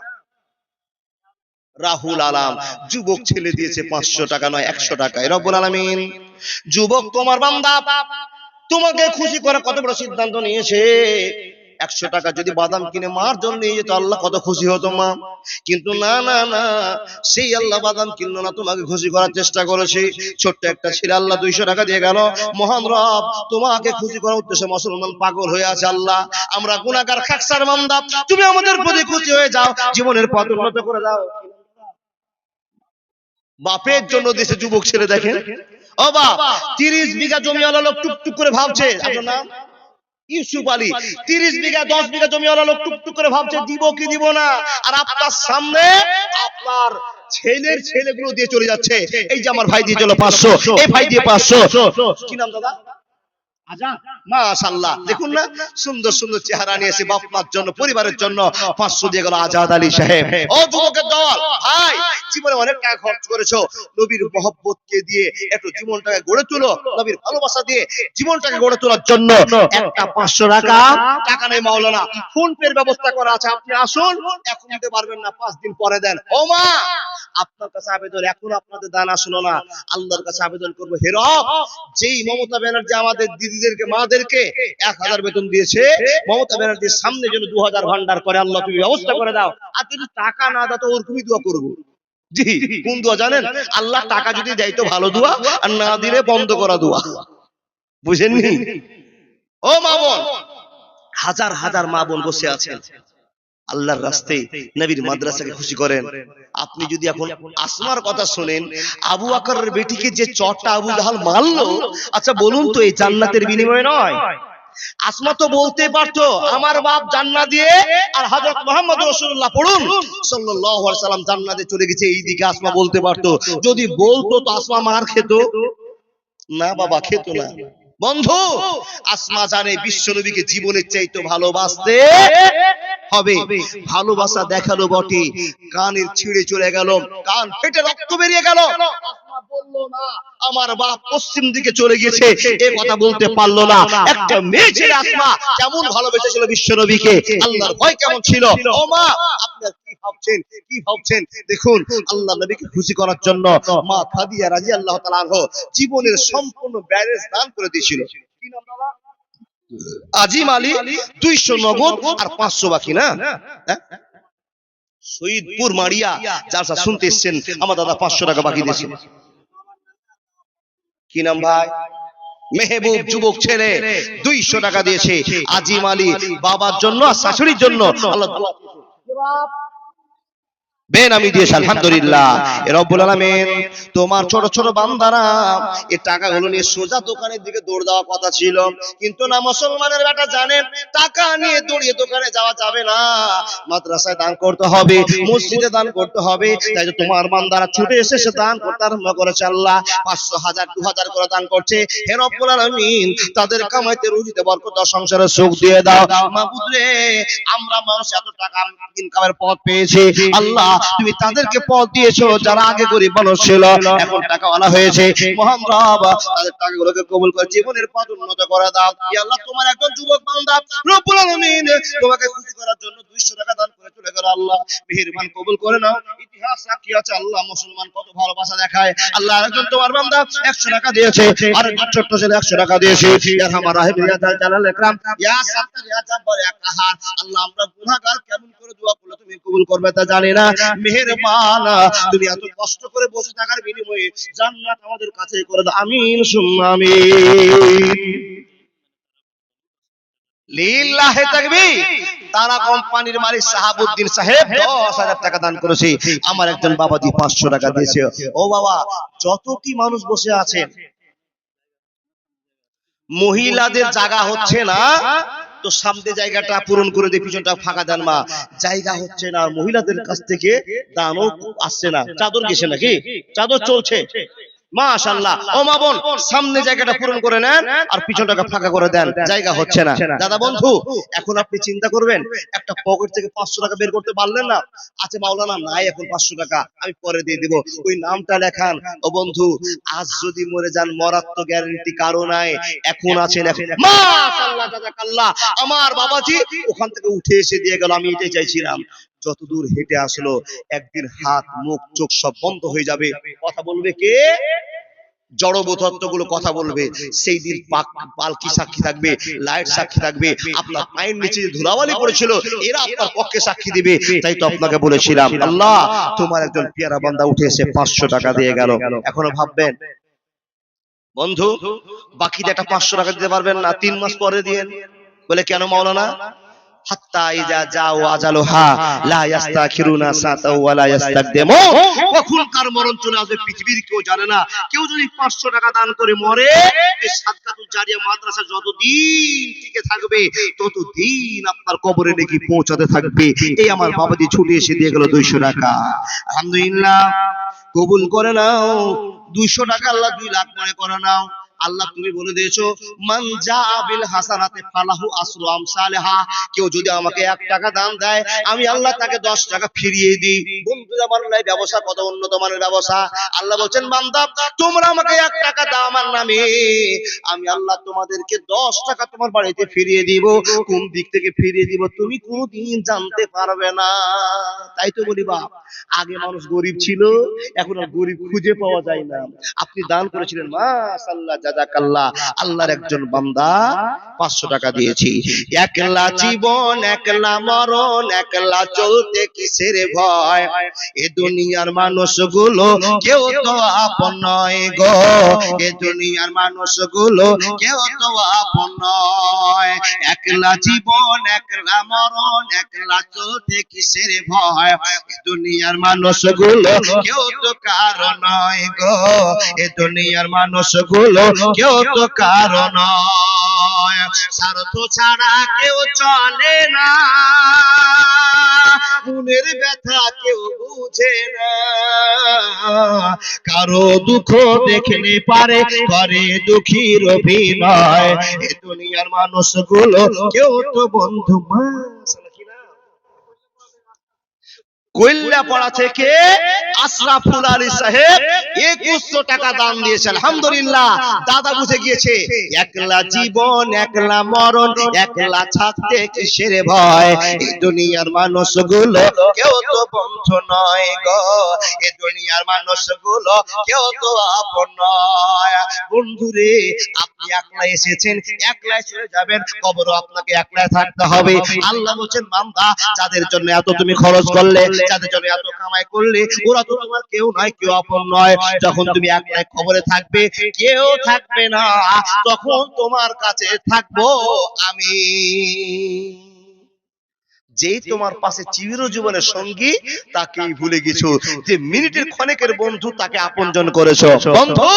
রাহুল আলম যুবক ছেলে দিয়েছে 500 টাকা নয় 100 টাকা। রব্বুল আলামিন, যুবক তোমার বান্দা তোমাকে খুশি করে কত বড় সিদ্ধান্ত নিয়েছে। 100 টাকা যদি বাদাম কিনে মার জন্য নিয়ে যেত, আল্লাহ কত খুশি হতো মা। কিন্তু না না না, সেই আল্লাহ বাদাম কিনলো না, তোমাকে খুশি করার চেষ্টা করেছে। ছোট্ট একটা ছেলে আল্লাহ 200 টাকা দিয়ে গেল। মহান রব, তোমাকে খুশি করার উদ্দেশ্যে মুসলমান পাগল হয়ে আছে। আল্লাহ আমরা গুনাহগার খাকসার বান্দা, তুমি আমাদের প্রতি খুশি হয়ে যাও, জীবনের পথ উন্নত করে দাও। বাপের জন্য দেশে যুবক ছেলে দেখেন, ও বাপ, 30 বিঘা জমিওয়ালা লোক টুকটুক করে ভাবছে, আপনার নাম ইউসুফ আলী, 30 বিঘা 10 বিঘা জমিওয়ালা লোক টুকটুক করে ভাবছে দিব কি দিব না। আর আপনার সামনে আপনার ছেলের ছেলেগুলো দিয়ে চলে যাচ্ছে। এই যে আমার ভাই দিয়ে চলো 500, এই ভাই দিয়ে 500। কি নাম দাদা? মাশাআল্লাহ, দেখুন না সুন্দর সুন্দর চেহারা নিয়েছে বাপ মার জন্য, পরিবারের জন্য 500 দিয়ে গেল আজাদ আলী সাহেব। ও যুবকের দল ভাই, জীবনে অনেক টাকা খরচ করেছো, নবীর মহব্বতকে দিয়ে একটু জীবনটাকে গড়ে তোলো, নবীর ভালোবাসা দিয়ে জীবনটাকে গড়ে তোলার জন্য একটা 500 টাকা নেই মাওলানা, ফোন পের ব্যবস্থা করা আছে, আপনি আসুন, এখন দিতে পারবেন না 5 দিন পরে দেন। ও মা, আপনার কাছে আবেদন, এখন আপনাদের দান আসলো না, আল্লাহর কাছে আবেদন করবো, হে রব, যেই মমতা ব্যানার্জি আমাদের দিদিদেরকে মাদেরকে 1000 বেতন দিয়েছে, মমতা ব্যানার্জির সামনে যেন 2000 ভান্ডার করে আল্লাহ তুমি ব্যবস্থা করে দাও। আর যদি টাকা না দাও তো ওরকমই দোয়া করবো। জি, কোন দোয়া জানেন? আল্লাহ টাকা যদি দেয় তো ভালো দোয়া, আর না দিলে বন্ধ করা দোয়া। বুঝেননি? ও মা বোন, হাজার হাজার মা বোন বসে আছেন, আল্লাহর রাস্তায় নবীর মাদ্রাসাকে খুশি করেন। আপনি যদি এখন আসমার কথা শুনেন, আবু বকরের বেটিকে যে চটটা আবু জাহাল মারলো, আচ্ছা বলুন তো এই জান্নাতের বিনিময়ে নয়? আসমা তো বলতে পারতো আমার বাপ জান্নাত দিয়ে আর হযরত মুহাম্মদ রাসূলুল্লাহ পড়ুন সাল্লাল্লাহু আলাইহি সাল্লাম জান্নাতে চলে গেছে, এইদিকে আসমা বলতে পারতো। যদি বলতো তো আসমা মার খেত না? বাবা, খেত না। বন্ধু, আসমা জানে বিশ্ব নবীকে জীবনের চাইতে ভালোবাসতে হবে। ভালোবাসা দেখালো বটে, কানের ছিঁড়ে চলে গেল, কান ফেটে রক্ত বেরিয়ে গেল। আসমা বলল না আমার বাপ পশ্চিম দিকে চলে গেছে, এই কথা বলতে পারলো না। একটা মেয়ে ছেলে আসমা কেমন ভালোবেসেছিল বিশ্ব নবীকে, আল্লাহর ভয় কেমন ছিল। ও মা, আপনারা কি ভাবছেন, কি ভাবছেন? দেখুন, আল্লাহ নবীকে খুশি করার জন্য মা খাদিজা রাদিয়াল্লাহু তাআলা আনহা জীবনের সম্পূর্ণ ব্যালেন্স দান করে দিয়েছিল। কি নাম দাদা? আজিম আলী, 200 নগদ আর 500 বাকি না? শহীদপুর মারিয়া যারা শুনতে এসেছেন, আমার দাদা 500 টাকা বাকি দিয়েছে। কি নাম ভাই? মেহবুব, যুবক ছেলে, 200 টাকা দিয়েছে। আজিম আলী বাবার জন্য আর শাশুড়ির জন্য আল্লাহ বেনামি দিয়েছে, আলহামদুলিল্লাহ। রব্বুল আলামিন, তোমার ছোট ছোট বান্দারা এই টাকাগুলো নিয়ে সোজা দোকানের দিকে দৌড় দেওয়ার কথা ছিল, কিন্তু না, মুসলমানের বেটা জানেন টাকা নিয়ে দৌড়িয়ে দোকানে যাওয়া যাবে না, মাদ্রাসায় দান করতে হবে, মসজিদে দান করতে হবে। তাই তো তোমার বান্দারা ছুটে এসে সে দান করতে আরম্ভ করেছে। আল্লাহ 500, 1000, 2000 করে দান করছে। হে রব্বুল আলামিন, তাদের কামাইতে রুজিতে বরকত দাও, সংসারে সুখ দিয়ে দাও। মাবুদ রে, আমরা মানুষ এত টাকা ইনকামের পথ পেয়েছি, আল্লাহ তুমি তাদেরকে পথ দিয়েছো যারা আগে গরিব মানুষ ছিল, এখন টাকাওয়ালা হয়েছে। মহান রব, তাদের টাকাগুলোকে কবুল করে জীবনের পথ উন্নত করে দাও। ইয়া আল্লাহ, তোমার একজন যুবক বান্দা রব্বুল আলামিন তোমাকে খুশি করার জন্য 200 টাকা দান করে চলে গেল। আল্লাহ মেহেরবান কবুল করে নাও। ইতিহাস সাক্ষী আছে আল্লাহ মুসলমান কত ভালোবাসা দেখায়। আল্লাহ একজন তোমার বান্দা 100 টাকা দিয়েছে, আর একজন ছোট্ট ছেলে 100 টাকা দিয়েছে। ইয়া আমার রাহিম, ইয়া জালাল ইকরাম, ইয়া সাত্তার, ইয়া জাব্বার, ইয়া কাহার। আল্লাহ আমরা গুনাহগার, কেমন করে দোয়া করলে তুমি কবুল করবে তা জানি না। মেহেরবান, তুমি এত কষ্ট করে বসে থাকার বিনিময়ে জান্নাত আমাদের কাছে করে দাও। আমিন সুম্মা আমিন। লিল্লাহি তাকবীর। তারা কোম্পানির মালিক সাহাবউদ্দিন সাহেব 10,000 টাকা দান করেছে। আমার একজন বাবাজি 500 টাকা দিয়েছে। ও বাবা, যতটি মানুষ বসে আছেন, মহিলাদের জায়গা হচ্ছে না তো সামনে জায়গাটা পূরণ করে দিয়ে পিছনটা ফাঁকা দেন মা। জায়গা হচ্ছে না, মহিলাদের কাছ থেকে দানও আসছে না। চাদর গেছে নাকি? চাদর চলছে, মাশাআল্লাহ। ও মা বোন, সামনে জায়গাটা পূরণ করে নেন আর পিছনটাকে ফাঁকা করে দেন, জায়গা হচ্ছে না। দাদা বন্ধু, এখন আপনি চিন্তা করবেন, একটা পকেট থেকে 500 টাকা বের করতে পারলেন না? আচ্ছা মাওলানা, নাই এখন 500 টাকা, আমি পরে দিয়ে দেব, ওই নামটা লেখান। ও বন্ধু, আজ যদি মরে যান, মরার তো গ্যারান্টি কারো নাই, এখন আছেন, এখন মাশাআল্লাহ জাযাকাল্লাহ। আমার বাবাজি ওখান থেকে উঠে এসে দিয়ে গেল। আমি এটাই চাইছিলাম, যতদূর হেঁটে আসলো, একদিন হাত মুখ চোখ সব বন্ধ হয়ে যাবে, কথা বলবে কে? জড়বতত্ত্বগুলো কথা বলবে। সেই দিন পালকি সাক্ষী থাকবে, লাইট সাক্ষী থাকবে, আপনার পায়ের নিচে যে ধুলাবালি পড়েছিল এরা আপনার পক্ষে সাক্ষী দিবে। তাই তো আপনাকে বলেছিলাম, আল্লাহ তোমার একজন পেয়ারা বান্দা উঠে এসে 500 টাকা দিয়ে গেল। এখনো ভাববেন বন্ধু, বাকি একটা 500 টাকা দিতে পারবেন না? 3 মাস পরে দিয়েন। বলে কেন মাওলানা? হাত্তা ইজা যাও আজালুহা লা ইস্তাখিরুনা সাতাও ওয়া লা ইস্তাকদিমু, কখনকার মরণ চলে আসবে পৃথিবীর কেউ জানে না। কেউ যদি 500 টাকা দান করে মরে, এই সাদকাতুল জারিয়া মাদ্রাসা যতদিন টিকে থাকবে ততদিন আপনার কবরে নাকি পৌঁছাতে থাকবে। এই আমার বাবাজি ছুটে এসে দিয়ে গেল 200 টাকা। আলহামদুলিল্লাহ, কবুল করে নাও। 200 টাকা আল্লাহ 2 লাখ মনে করে নাও। আল্লাহ তুমি বলে দিয়েছো মান জাআ বিল হাসানাতি ফালাহু আসরু আমসালিহা, কেউ যদি আমাকে 1 টাকা দান দেয় আমি আল্লাহ তাকে 10 টাকা ফিরিয়ে দিই। বন্ধুরা বলেন এই ব্যবসা কত উন্নত মানের ব্যবসা। আল্লাহ বলেন বান্দা তোমরা আমাকে 1 টাকা দাও আমার নামে, আমি আল্লাহ তোমাদেরকে 10 টাকা তোমার বাড়িতে ফিরিয়ে দিব। কোন দিক থেকে ফিরিয়ে দিব তুমি কোনোদিন জানতে পারবে না। তাই তো বলি বাপ, আগে মানুষ গরিব ছিল, এখন আর গরিব খুঁজে পাওয়া যায় না। আপনি দান করেছিলেন মাশাআল্লাহ জাযাকাল্লাহ, আল্লাহর একজন বান্দা 500 টাকা দিয়েছি। একলা জীবন একলা মরণ একলা চলতে কিসের ভয়, এ দুনিয়ার মানুষগুলো কেউ তো আপন নয় গো, এ দুনিয়ার মানুষগুলো কেউ তো আপন নয়। একলা জীবন একলা মরণ একলা চলতে কিসের ভয়, এ দুনিয়ার মানুষগুলো কেউ তো কারো নয় গো, এ দুনিয়ার মানুষগুলো কেউ তো কারো নয়। স্বার্থ ছাড়া কেউ চলে না, মনের ব্যথা কেউ বুঝে না, কারো দুঃখ দেখলে পারে করে দুঃখীর অভিনয়, এ দুনিয়ার মানুষগুলো কেউ তো বন্ধু মা। কৈল্লাপাড়া থেকে আশরাফুল আলী সাহেব 2100 টাকা দান দিয়েছে। আলহামদুলিল্লাহ, দাদা বুঝে গিয়েছে একলা জীবন একলা মরণ একলা থাকতে কিসের ভয়, এই দুনিয়ার মানুষগুলো কেউ তো বন্ধু নয় গো, এই দুনিয়ার মানুষগুলো কেউ তো আপন নয়। বন্ধুরে আপনি একলা এসেছেন একলাই চলে যাবেন, কবরও আপনাকে একলাই থাকতে হবে। আল্লাহ বলেন বান্দা যাদের জন্য এত তুমি খরচ করলে, যাদের জন্য এত কামাই করলে, ওরা তো তোমার কেউ নয়, কেউ আপন নয়। যখন তুমি একলাই কবরে থাকবে কেউ থাকবে না, তখন তোমার কাছে থাকবো আমি। যেই তোমার পাশে চিরজীবনের সঙ্গী তাকেই ভুলে গেছো, যে মিনিটের ক্ষণেকের বন্ধু তাকে আপনজন করেছো। বন্ধু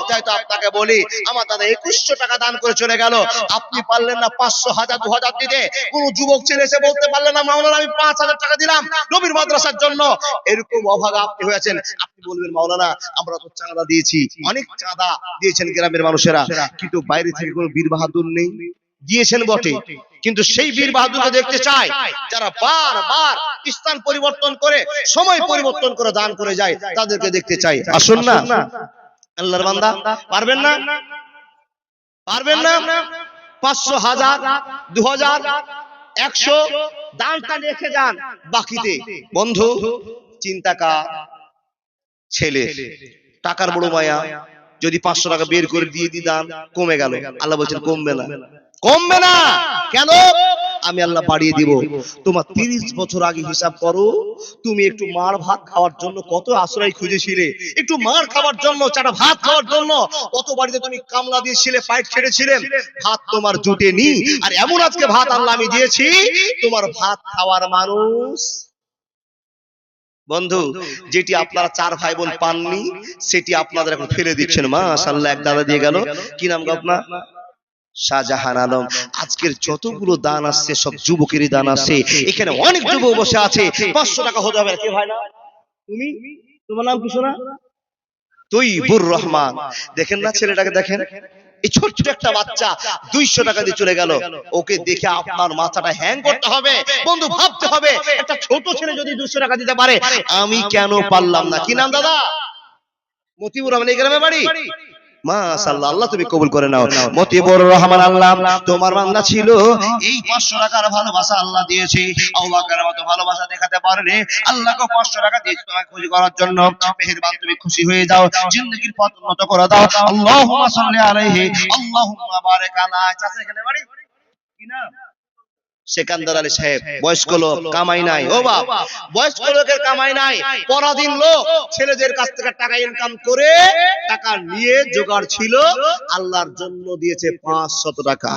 তাই তো আপনাকে বলি, আমার দাদা 2100 টাকা দান করে চলে গেল, আপনি পারলেন না 500 1000 2000 দিতে। কোন যুবক ছেলে এসে বলতে পারলেন না মাওলানা আমি 5000 টাকা দিলাম নবীর মাদ্রাসার জন্য। এরকম অভাগা আপনি হয়েছেন, আপনি বলবেন মাওলানা আমরা তো চাঁদা দিয়েছি, অনেক চাঁদা দিয়েছেন গ্রামের মানুষেরা, কিন্তু বাইরে থেকে কোনো বীর বাহাদুর নেই। দিয়েছেন বটে, কিন্তু সেই বীর বাহাদুরকে দেখতে চাই যারা বারবার স্থান পরিবর্তন করে সময় পরিবর্তন করে দান করে যায়, তাদেরকে দেখতে চাই। আসুন না আল্লাহর বান্দা, পারবেন না? পারবেন না? 500 1000 2000 100 দানটা রেখে যান বাকিতে। বন্ধু চিন্তা কার? ছেলে টাকার বড় মায়া, যদি 500 টাকা বের করে দিয়ে দি দান কমে গেল, আল্লাহ বলছেন কমবে না, কমবে না। কেন? আমি আল্লাহ বাড়িয়ে দিব। তোমার 30 বছর আগে হিসাব করো, তুমি একটু মার ভাত খাওয়ার জন্য কত আশ্রয় খুঁজেছিলে, একটু মার খাওয়ার জন্য, চাটা ভাত খাওয়ার জন্য কত বাড়িতে তুমি কামলা দিয়েছিলে, ফাইট ছেড়েছিলে, ভাত তোমার জুটেনি। আর এমন আজকে ভাত আল্লাহ আমি দিয়েছি, তোমার ভাত খাওয়ার মানুষ। বন্ধু যেটি আপনারা 4 ভাই বোন পাননি, সেটি আপনাদের এখন ফেলে দিচ্ছেন। মাশাআল্লাহ, এক দাদা দিয়ে গেল, কি নাম গো আপনার? শাহজাহান আলম। আজকের যতগুলো দান আসছে সব যুবকেরই দান আসছে, এখানে অনেক যুবক বসে আছে। 500 টাকা হতে হবে কে ভাই না? তুমি, তোমার নাম কি শোনা? তৈবুর রহমান। দেখেন না ছেলেটাকে, দেখেন এই ছোট্ট একটা বাচ্চা 200 টাকা দিয়ে চলে গেল। ওকে দেখে আপনার মাথাটা হ্যাং করতে হবে বন্ধু, ভাবতে হবে একটা ছোট ছেলে যদি 200 টাকা দিতে পারে আমি কেন পারলাম না। কি নাম দাদা? মতিউর রহমান, এই গ্রামে বাড়ি? মাশাআল্লাহ, আল্লাহ তুমি কবুল করে নাও। মতিউর রহমান আল্লাহ তোমার বান্দা ছিল, এই 500 টাকার ভালোবাসা আল্লাহ দিয়েছে। আবু বকরের মতো ভালোবাসা দেখাতে পারলে আল্লাহকে 500 টাকা দিয়েছে তোমাকে খুশি করার জন্য। মেহেরবান তুমি খুশি হয়ে যাও, জিন্দেগির পথ উন্নত করে দাও। আল্লাহুম্মা সাল্লি আলাইহি আল্লাহুম্মা বারিক আলা। চাচা এখানে বাড়ি? কি নাম? সেকান্দার আলী সাহেব। বয়স্ক লোক, কামাই নাই। ও বাপ, বয়স্ক লোকের কামাই নাই, পরাধীন লোক, ছেলেদের কাছ থেকে টাকা ইনকাম করে টাকা নিয়ে জোগাড় ছিল, আল্লাহর জন্য দিয়েছে 500 টাকা।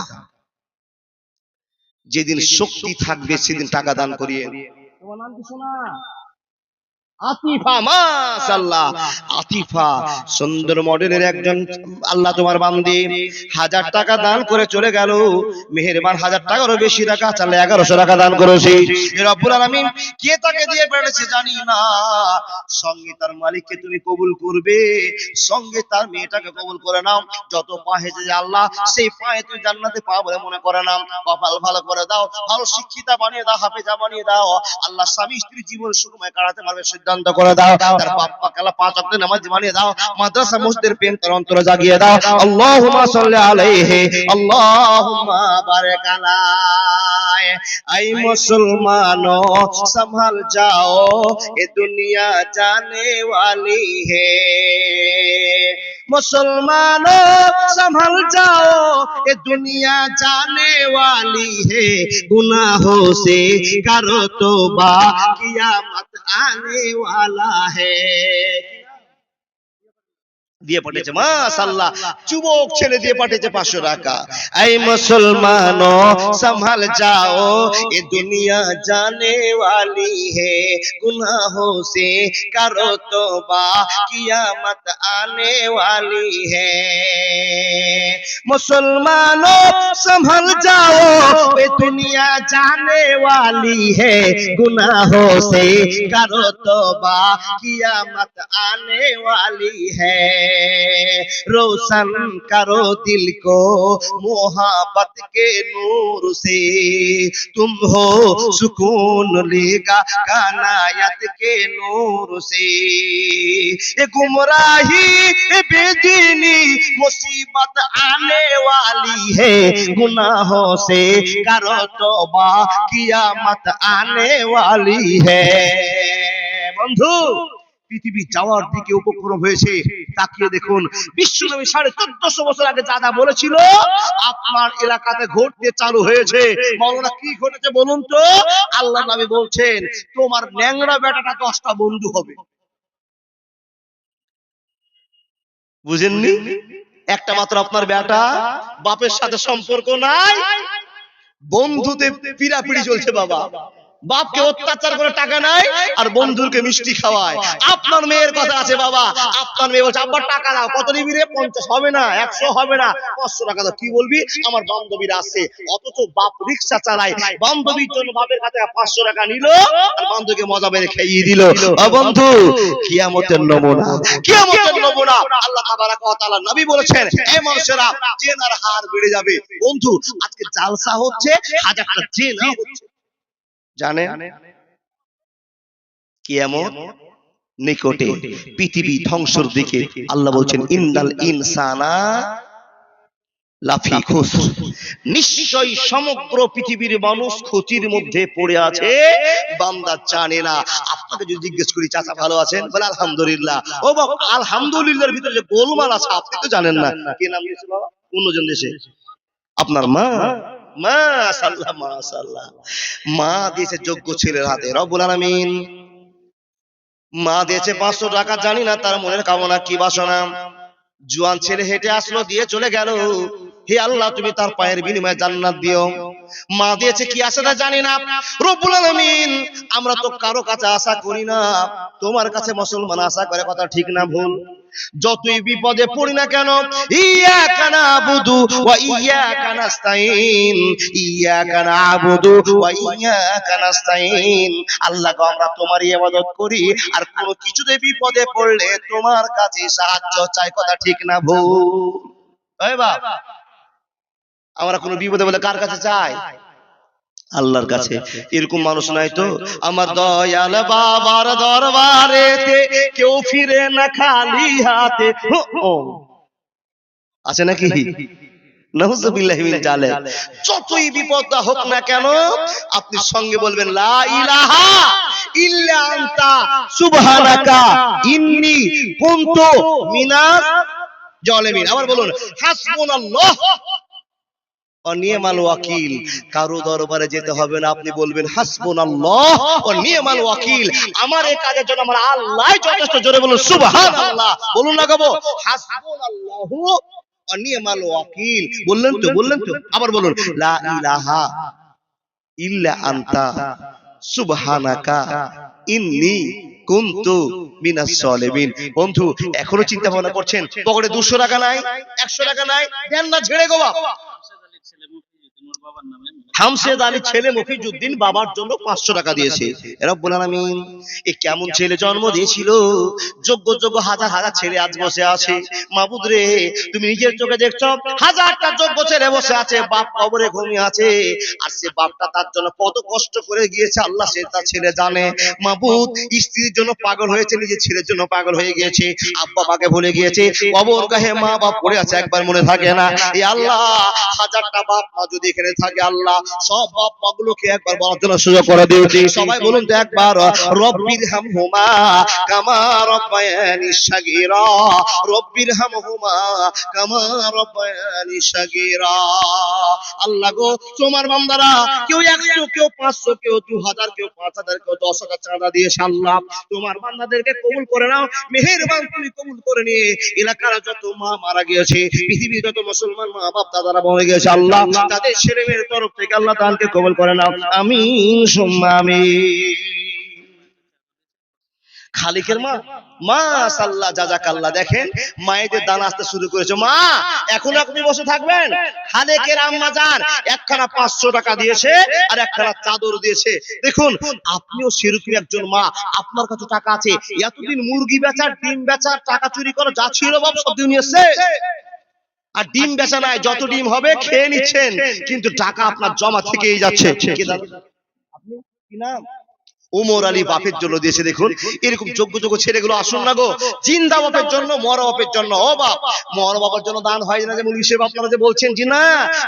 যেদিন শক্তি থাকবে সেদিন টাকা দান করিয়ে। তোমার নাম কি শোনা? আতিফা, মাশাআল্লাহ। আতিফা সুন্দর মডেলের একজন আল্লাহ তোমার বান্দি, 1000 টাকা দান করে চলে গেল। মেহেরবান 1000 টাকারও বেশি টাকা চাইলে 1100 টাকা দান করেছে। রব্বুল আলামিন কে তাকে দিয়ে পেরেছে জানি না, সঙ্গে তার মালিককে তুমি কবুল করবে, সঙ্গে তার মেয়েটাকে কবুল করে নাও। যত পা হেঁটে যে আল্লাহ সেই পায়ে তুমি জান্নাতে পা বলে মনে করে নাও। কপাল ভালো করে দাও, ভালো শিক্ষিতা বানিয়ে দাও, হাফেজা বানিয়ে দাও। আল্লাহ স্বামী স্ত্রী জীবন সুখময় কাটাতে পারবে সিদ্ধান্ত করে দাও। তার বাপ্পা কালা 5 ওয়াক্ত নামাজ বানিয়ে দাও। মাদ্রাসা মসজিদের প্রেম তার অন্তরে জাগিয়ে দাও। আল্লাহুম্মা সাল্লি আলাইহি, আল্লাহুম্মা বারিক আলাইহি। আই মুসলমানো संभल जाओ, ये दुनिया जाने वाली है। मुसलमानों संभल जाओ, ये दुनिया जाने वाली है। गुनाहों से करो तौबा, कियामत आने वाला है। দিয়ে পাঠিয়েছে মাশাআল্লাহ, যুবক ছেলে দিয়ে পাঠিয়েছে 500 টাকা। এই মুসলমানো संभल जाओ, ये दुनिया जाने वाली है। गुनाहों से करो तौबा, कियामत आने वाली है। मुसलमानो संभल जाओ, ये दुनिया जाने वाली है। गुनाहों से करो तौबा, कियामत आने वाली है। रोशन करो दिल को मोहब्बत के नूर से, तुम हो सुकून लेगा कानायत के नूर से। ये गुमराही बेदीनी मुसीबत आने वाली है। गुनाहों से करो तौबा, कियामत आने वाली है। बंधु পৃথিবী যাওয়ার দিকে উপক্রম হয়েছে, তাকিয়ে দেখুন বিশ্বনবী 1450 বছর আগে যা যা বলেছিল আপনার এলাকাতে ঘটতে চালু হয়েছে। মাওলানা কি ঘটেছে বলুন তো? আল্লাহ নবী বলছেন তোমার ন্যাংরা বেটাটা 10টা বন্ধু হবে। বুঝেননি? একটা মাত্র আপনার বেটা, বাপের সাথে সম্পর্ক নাই, বন্ধুতে পিড়াপিড়ি চলছে। বাবা বাপকে অত্যাচার করে টাকা নাই আর বন্ধুকে মিষ্টি খাওয়ায়। আপনার মেয়ের কথা আছে বাবা, আপনার মেয়ে বলছে আব্বা টাকা দাও। কত নিবি রে? 50 হবে না, 100 হবে না, 500 টাকা দাও। কি বলবি? আমার বান্ধবীরা আছে। অথচ বাপ রিকশা চালায়, বান্ধবীর জন্য বাপের কাছে 500 টাকা নিল আর বান্ধবীকে মজা মেরে খাইয়ে দিল। ও বন্ধু, কিয়ামতের নমুনা, কিয়ামতের নমুনা। আল্লাহ তাবারাক ওয়া তাআলা নবী বলেছেন এই মানুষেরা জেনার হার বেড়ে যাবে। বন্ধু আজকে জালসা হচ্ছে, হাজারটা জেনা হচ্ছে। জানে কিয়ামত নিকটে, পৃথিবী ধ্বংসের দিকে। আল্লাহ বলছেন ইন্নাল ইনসানা লাফি খুসর, নিশ্চয়ই সমগ্র পৃথিবীর মানুষ ক্ষতির মধ্যে পড়ে আছে, বান্দা জানে না। আপনাকে যদি জিজ্ঞেস করি চাচা ভালো আছেন, বলে আলহামদুলিল্লাহ। ও বাবা আলহামদুলিল্লাহর ভিতরে যে গোলমাল আছে আপনি তো জানেন না। কি নাম দিয়েছে বাবা? অন্যজন দেশে আপনার মা, মাশাআল্লাহ মাশাআল্লাহ, মা দিয়েছে যোগ্য ছেলের হাতে। রব্বুল আলামিন মা দিয়েছে 500 টাকা, জানি না তার মনের কামনা কি বাসনা। জোয়ান ছেলে হেঁটে আসলো, দিয়ে চলে গেল। হে আল্লাহ তুমি তার পায়ের বিনিময়ে জান্নাত দিও। মা দিয়েছে কি আশাটা জানি না। রব্বুল আলামিন আমরা তো কারো কাছে আশা করি না, তোমার কাছে মুসলমান আশা করে, কথা ঠিক না ভুল? যতই বিপদে পড়ি না কেন, ইয়াকা নাবুদু ওয়া ইয়াকা নাস্তাইন, ইয়াকা নাবুদু ওয়া ইয়াকা নাস্তাইন। আল্লাহকে আমরা তোমারই ইবাদত করি আর কোনো কিছুতে বিপদে পড়লে তোমার কাছে সাহায্য চাই, কথা ঠিক না ভুল? এই বাপ, আমরা কোনো বিপদে বলে কার কাছে চাই? আল্লাহর কাছে। এরকম মানুষ নাই তো? আমার দয়াল বাবার দরবারেতে কেউ ফিরে না খালি হাতে, আছে নাকি? নাউযুবিল্লাহি মিন জালিক। যতই বিপদ হোক না কেন আপনি সঙ্গে বলবেন লা ইলাহা ইল্লা আনতা সুবহানাকা ইন্নী কুনতু মিনাজ জালিমিন। আবার বলুন হাসবুনাল্লাহ ওয়া নি'মাল ওয়াকিল। কারো দরবারে যেতে হবে না, আপনি বলবেন হাসবুনাল্লাহ ওয়া নি'মাল ওয়াকিল, আমার এই কাজের জন্য আমার আল্লাহই যথেষ্ট। জোরে বলুন সুবহানাল্লাহ। বলুন না গো, হাসবুনাল্লাহু ওয়া নি'মাল ওয়াকিল। বললেন তো, বললেন তো। আবার বলুন লা ইলাহা ইল্লা আনতা সুবহানাকা ইন্নী কুনতু মিনাস সালিমিন। বন্ধু এখনো চিন্তা ভাবনা করছেন পকেটে 200 টাকা নাই, 100 টাকা নাই, দেন না ঝেড়ে গোবা। হামশেদ আলীর ছেলে মফিজউদ্দিন বাবার জন্য 500 টাকা দিয়েছে। রব্বুল আলামিন এ কেমন ছেলে জন্ম দিয়েছিল, যোগ্য যোগ্য হাজার হাজার ছেলে আজ বসে আছে। মাবুদ রে, তুমি নিজের চোখে দেখছো হাজারটা যোগ্য ছেলে বসে আছে, বাপ কবরে ঘুমিয়ে আছে, আর সে বাপটা তার জন্য কত কষ্ট করে গিয়েছে আল্লাহ সে তার ছেলে জানে। মাবুদ স্ত্রীর জন্য পাগল হয়েছে, নিজের ছেলের জন্য পাগল হয়ে গিয়েছে, আব্বা মাকে ভুলে গিয়েছে, কবর গাহে মা বাপ পড়ে আছে, একবার মনে থাকে না এ আল্লাহ হাজারটা বাপ মা যদি এখানে থাকে আল্লাহ সব বাপ মা গুলোকে একবার বলার জন্য সুযোগ করে দিও। সবাই বলুন তো একবার, রব্বির হামহুমা কামা রব্বায়ানি সাগীরা, রব্বির হামহুমা কামা রব্বায়ানি সাগীরা। আল্লাহ গো, তোমার বান্দারা কেউ 100, কেউ 500, কেউ 2000, কেউ 5000, কেউ 10,000 চাঁদা দিয়েছে আল্লাহ, তোমার বান্দাদেরকে কবুল করে নাও, মেহেরবান তুমি কবুল করে নিয়ে এলাকার যত মা মারা গিয়েছে, পৃথিবীর যত মুসলমান মা বাপ দাদারা মরে গেছে আল্লাহ, তাদের ছেলে মেয়ের তরফ থেকে আল্লাহ তাআলাকে কবুল করে নাও, আমিন সুম্মা আমিন। খালিকের মা মাশাআল্লাহ জাযাকাল্লাহ, দেখেন মায়েদের দান আসতে শুরু করেছে। মা এখন আপনি বসে থাকবেন, খালিকের আম্মা জান একখানা 500 টাকা দিয়েছে আর একখানা চাদর দিয়েছে। দেখুন আপনিও সেরকম একজন মা, আপনার কাছে টাকা আছে, এতদিন মুরগি বেচার ডিম বেচার টাকা চুরি করে যা ছিল বাপ সব দিয়ে নিয়েছে, আর ডিম বেচা নাই, যত ডিম হবে খেয়ে নিচ্ছেন, কিন্তু টাকা আপনার জমা থেকেই যাচ্ছে। আপনি কি নাম? ওমর আলী বাপের জন্য দিয়েছে। দেখুন এরকম যোগ্য যোগ্য ছেলেগুলো আসুন না গো, জিন্দা বাপের জন্য, মরা বাপের জন্য। ও বাপ, মরা বাবার জন্য দান হয় না যে মুলি সাহেব আপনারা যে বলছেন, জি না,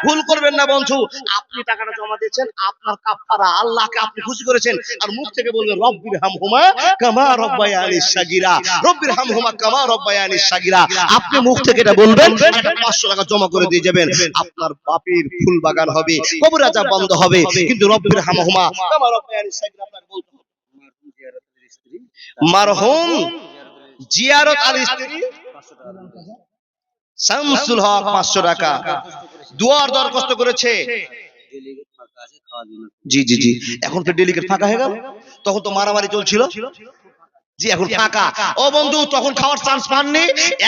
ভুল করবেন না বন্ধু। আপনি টাকাটা জমা দিয়েছেন, আপনার কাফারা, আল্লাহকে আপনি খুশি করেছেন, আর মুখ থেকে বলবেন রব্বির হামহুমা কামা রব্বায়ানি সাগীরা, রব্বির হামহুমা কামা রব্বায়ানি সাগীরা। আপনি মুখ থেকে এটা বলবেন, এটা 500 টাকা জমা করে দিয়ে যাবেন, আপনার বাপের ফুল বাগান হবে, কবর আযাব বন্ধ হবে, কিন্তু রব্বির হামহুমা কামা রব্বায়ানি সাগীরা আপনাকে বলতে হবে। মারহুম জিয়ারত আলীর স্ত্রী শামসুল হক 500 টাকা দুয়ার দরখাস্ত করেছে। জি জি জি, এখন তো ডেলিগেট ফাঁকা হয়ে গেল, তখন তো মারামারি চলছিল। জি এখন ফাঁকা। ও বন্ধু তখন খাওয়ার চান্স পাননি,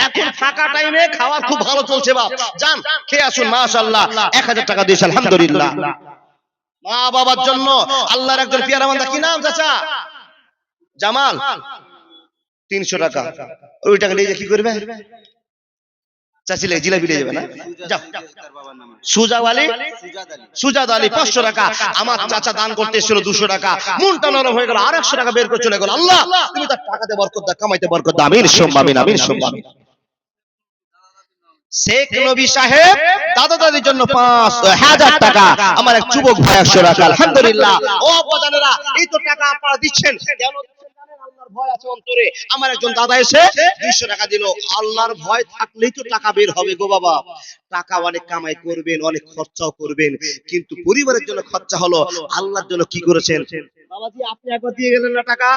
এখন ফাঁকা টাইমে খাওয়া খুব ভালো চলছে বাপ, যান খেয়ে আসুন। মাশাআল্লাহ 1000 টাকা দিয়েছে, আলহামদুলিল্লাহ। মা বাবার জন্য আল্লাহর একজন পেয়ারা বান্দা, কি নাম চাচা? জামাল, 300 টাকা। ওই টাকা নিয়ে কি করবে? চাচিলে জিলাপি নিয়ে যাবে না? যাও। সুজাদ আলী, সুজাদ আলী 500 টাকা। আমার চাচা দান করতে এসেছিল 200 টাকা, মনটা নরম হয়ে গেল, আর 100 টাকা বের করে চলে গেল। আল্লাহ তুমি তার টাকাতে বরকত দাও, কামাইতে বরকত দাও, আমিন সুম্মা আমিন, আমিন সুম্মা আমিন। শেখ নবী সাহেব দাদা দাদির জন্য 5000 টাকা, আমার এক যুবক ভাই 100 টাকা, আলহামদুলিল্লাহ। ও বাজানেরা, এই তো টাকা আপনারা দিচ্ছেন, কেন আল্লাহর ভয় আছে অন্তরে। আমার একজন দাদা এসে 200 টাকা দিল, আল্লাহর ভয় থাকলেই তো টাকা বের হবে গো বাবা। টাকা অনেক কামাই করবেন, অনেক খরচাও করবেন, কিন্তু পরিবারের জন্য খরচা হলো, আল্লাহর জন্য কি করেছেন? বাবাজি আপনি একবার দিয়ে গেলেন না টাকা,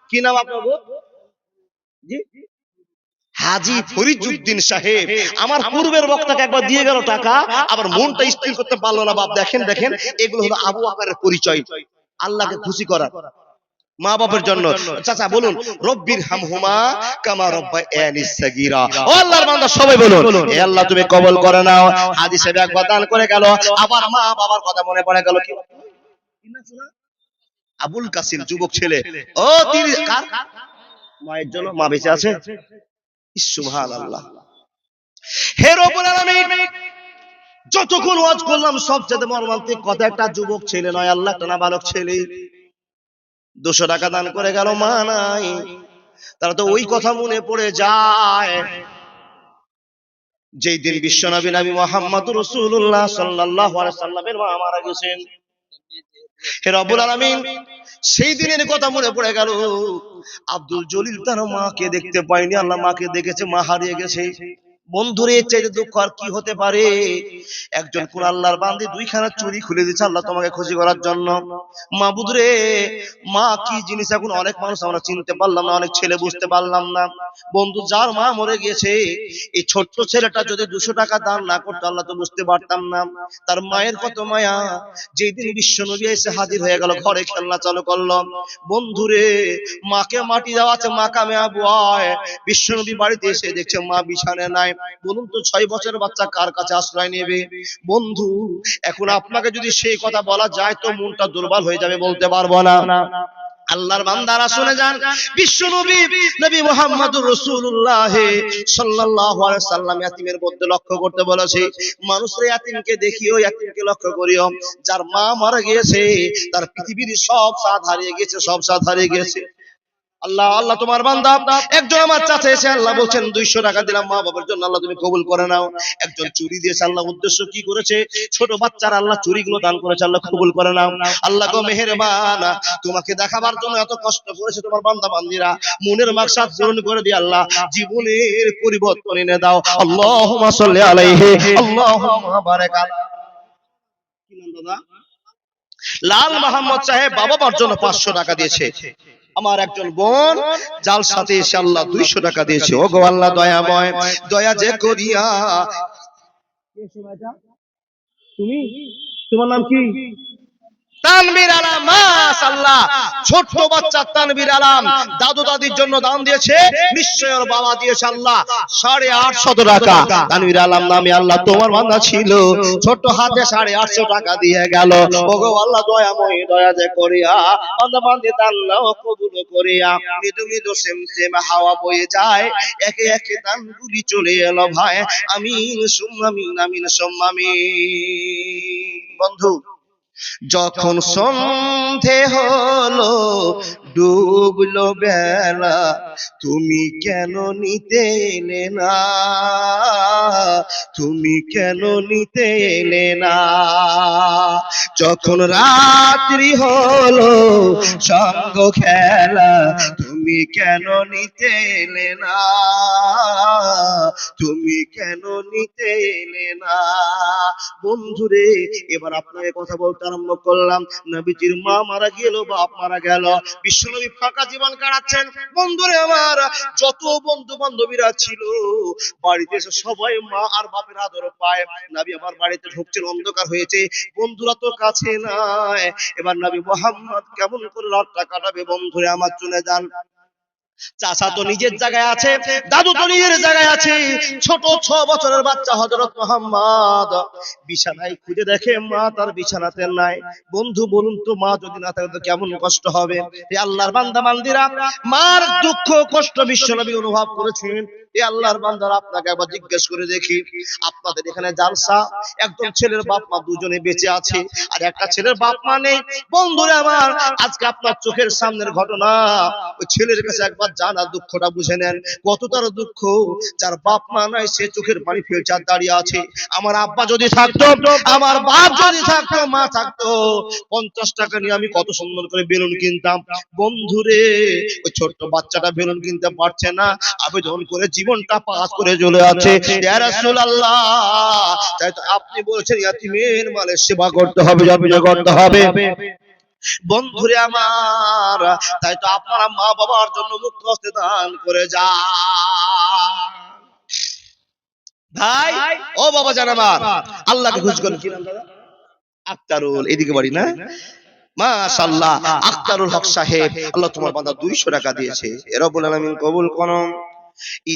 কি নাম আপনার? জি হাজী ফরিদউদ্দিন সাহেব, আমার পূর্বের বক্তাকে একবার দিয়ে গেল টাকা, আবার মনটা স্থির করতে পারলো না বাপ। দেখেন দেখেন, এগুলো হলো আবু বকরের পরিচয়, আল্লাহকে খুশি করা মা বাবার জন্য। চাচা বলুন রব্বির হামহুমা কামা রব্বায়ানি সাগীরা। ও আল্লাহর বান্দা সবাই বলুন, হে আল্লাহ তুমি কবুল করে নাও। হাজী সাহেব একবার দান করে গেল, আবার মা বাবার কথা মনে পড়ে গেল। কি আবুল কাসিম যুবক ছেলে, ও তিনি কার মায়ের জন্য, মা বেঁচে আছে, সুবহানাল্লাহ। হে রব্বুল আলামিন, যতক্ষণ ওয়াজ করলাম সবচেয়ে মর্মান্তিক কথা, একটা যুবক ছেলে নয় আল্লাহ, একটা নাবালক ছেলে 200 টাকা দান করে গেল, মা নাই। তারা তো ওই কথা মনে পড়ে যায় যেই দিন বিশ্বনবী নবী মুহাম্মদুর রাসূলুল্লাহ সাল্লাল্লাহু আলাইহি সাল্লামের মা মারা গেছেন। হে রব্বুল আলামিন, সেই দিনের কথা মনে পড়ে গেল। আব্দুল জলিল তার মাকে দেখতে পায়নি, আল্লাহ মাকে দেখেছে, মা হারিয়ে গেছে। বন্ধুরে এর চাইতে দুঃখ আর কি হতে পারে? একজন কোন আল্লাহর বান্দী দুইখানা চুরি খুলে দিচ্ছে আল্লাহ তোমাকে খুশি করার জন্য। মাবুদ রে, মা কি জিনিস এখন অনেক মানুষ আমরা চিনতে পারলাম না, অনেক ছেলে বুঝতে পারলাম না। বন্ধু, যার মা মরে গিয়েছে, এই ছোট্ট ছেলেটা যদি 200 টাকা দান না করতো আল্লাহ তো বুঝতে পারতাম না তার মায়ের কত মায়া। যেদিন বিশ্ব নবী এসে হাজির হয়ে গেল, ঘরে খেলনা চালু করলো। বন্ধুরে, মাকে মাটি দেওয়া আছে, মা কামিয়াবু হয়। বিশ্ব নবী বাড়িতে এসে দেখছে মা বিছানায় নাই। বলুন তো 6 বছরের বাচ্চা কার কাছে আশ্রয় নেবে? বন্ধু, এখন আপনাকে যদি সেই কথা বলা যায় তো মনটা দুর্বল হয়ে যাবে, বলতে পারবো না। আল্লাহর বান্দারা শুনে যান, বিশ্ব নবী নবী মুহাম্মদুর রাসূলুল্লাহ সাল্লাল্লাহু আলাইহি সাল্লাম ইয়াতিমের মধ্যে লক্ষ্য করতে বলেছে। মানুষরা ইয়াতিমকে দেখিও, ইয়াতিমকে লক্ষ্য করিও। যার মা মারা গিয়েছে তার পৃথিবীর সব স্বাদ হারিয়ে গেছে, সব স্বাদ হারিয়ে গেছে। আল্লাহ আল্লাহ তোমার বান্দা একজন আমার চাচা এসে আল্লাহ বলছেন 200 টাকা দিলাম মা বাবার জন্য, আল্লাহ তুমি কবুল করে নাও। একজন চুরি দিয়েছে, আল্লাহ উদ্দেশ্য কি করেছে? ছোট বাচ্চারা আল্লাহ চুরিগুলো দান করেছে, আল্লাহ কবুল করে নাও। আল্লাহ গো মেহেরবান, তোমাকে দেখাবার জন্য এত কষ্ট করেছে তোমার বান্দা বান্দিরা, মনের মাকসাদ পূরণ করে দিয়ে আল্লাহ জীবনের পরিবর্তন এনে দাও। আল্লাহুম্মা সাল্লি আলাইহি, আল্লাহুম্মা বারিক আলাইহি। কি নাম দাদা? লাল মোহাম্মদ সাহেব বাবা মার জন্য 500 টাকা দিয়েছে। আমার একজন বোন জাল সাথে এসে আল্লাহ 200 টাকা দিয়েছে। ও গো আল্লাহ দয়াময়, দয়া যে করিয়া। তুমি, তোমার নাম কি? তানভীর আলম, মাশাআল্লাহ। ছোট্ট বাচ্চা তানভীর আলম দাদু দাদির জন্য দান দিয়েছে, নিশ্চয় ওর বাবা দিয়েছে আল্লাহ 850 টাকা। তানভীর আলম নামে আল্লাহ তোমার বান্দা ছিল, ছোট হাতে 850 টাকা দিয়ে গেল। ওগো আল্লাহ দয়াময়, দয়া যে করিয়া বান্দা বান্দি আল্লাহ কবুল করিয়া। মৃদু মৃদু সেম হাওয়া বয়ে যায়, একে একে দানগুলি চলে এলো ভাই। আমিন সুম্মা আমিন, আমিন সুম্মা আমিন। বন্ধু, যখন সন্ধে হলো ডুবলো বেলা, তুমি কেন নিতে এলে না? তুমি কেন নিতে এলে না? যখন রাত্রি হলো সঙ্গ খেলা, তুমি কেন নিতে এলে না? তুমি কেন নিতে এলে না? বন্ধুরে, এবার আপনাকে কথা বলতে আরম্ভ করলাম। নবীজির মা মারা গেল, বাপ মারা গেল, বিশ্বনবী ফাঁকা জীবন কাটাচ্ছেন। বন্ধুরে আমার, যত বন্ধু বান্ধবীরা ছিল বাড়িতে এসে সবাই মা আর বাপের আদর পায়। নবী আমার বাড়িতে ঢুকছেন, অন্ধকার হয়েছে, বন্ধুরা তো কাছে নাই। এবার নবী মুহাম্মদ কেমন করে রাতটা কাটাবে? বন্ধুরে আমার চলে যান। চাচা তো নিজের জায়গায় আছে, দাদু তো নিজের জায়গায় আছে, ছোট 6 বছরের বাচ্চা হযরত মুহাম্মদ বিছানায় খুঁজে দেখে মা তার বিছানাতে নাই। বন্ধু বলুন তো, মা যদি না থাকে তো কেমন কষ্ট হবে? এই আল্লাহর বান্দা বান্দিরা, মার দুঃখ কষ্ট বিশ্বনবী অনুভব করেছেন। এই আল্লাহর বান্দারা, আপনাকে একবার জিজ্ঞেস করে দেখি, আপনাদের এখানে জালসা, একদম ছেলের বাপ মা দুজনে বেঁচে আছে আর একটা ছেলের বাপ মা নেই। বন্ধুরা আমার, আজকে আপনার চোখের সামনের ঘটনা, ওই ছেলের কাছে একবার জানা দুঃখটা বুঝে নেন। কত তার দুঃখ, যার বাপ মা নাই সে চোখের পানি ফেলছে আর দাঁড়িয়ে আছে। আমার আব্বা যদি থাকতো, আমার বাপ যদি থাকতো, মা থাকতো, 50 টাকা নিয়ে আমি কত সুন্দর করে বেলুন কিনতাম। বন্ধুরে, ওই ছোট্ট বাচ্চাটা বেলুন কিনতে পারছে না, আবেদন করে জীবনটা পাস করে চলে আছে। ইয়া রাসূলুল্লাহ, তাই তো আপনি বলেছেন ইয়াতিমের মালের সেবা করতে হবে, যত্ন করতে হবে। বন্ধুরে আমার, তাই তো আপনারা মা বাবার জন্য মুক্ত হস্তে দান করে যান। ভাই, ও বাবা জান আমার, আল্লাহকে খুশি করুন। কি নাম দাদা? আক্তারুল, এদিকে বাড়ি না? মাশাআল্লাহ, আক্তারুল হক সাহেব, আল্লাহ তোমার বান্দা 200 টাকা দিয়েছে। রব্বুল আলামিন কবুল করুন।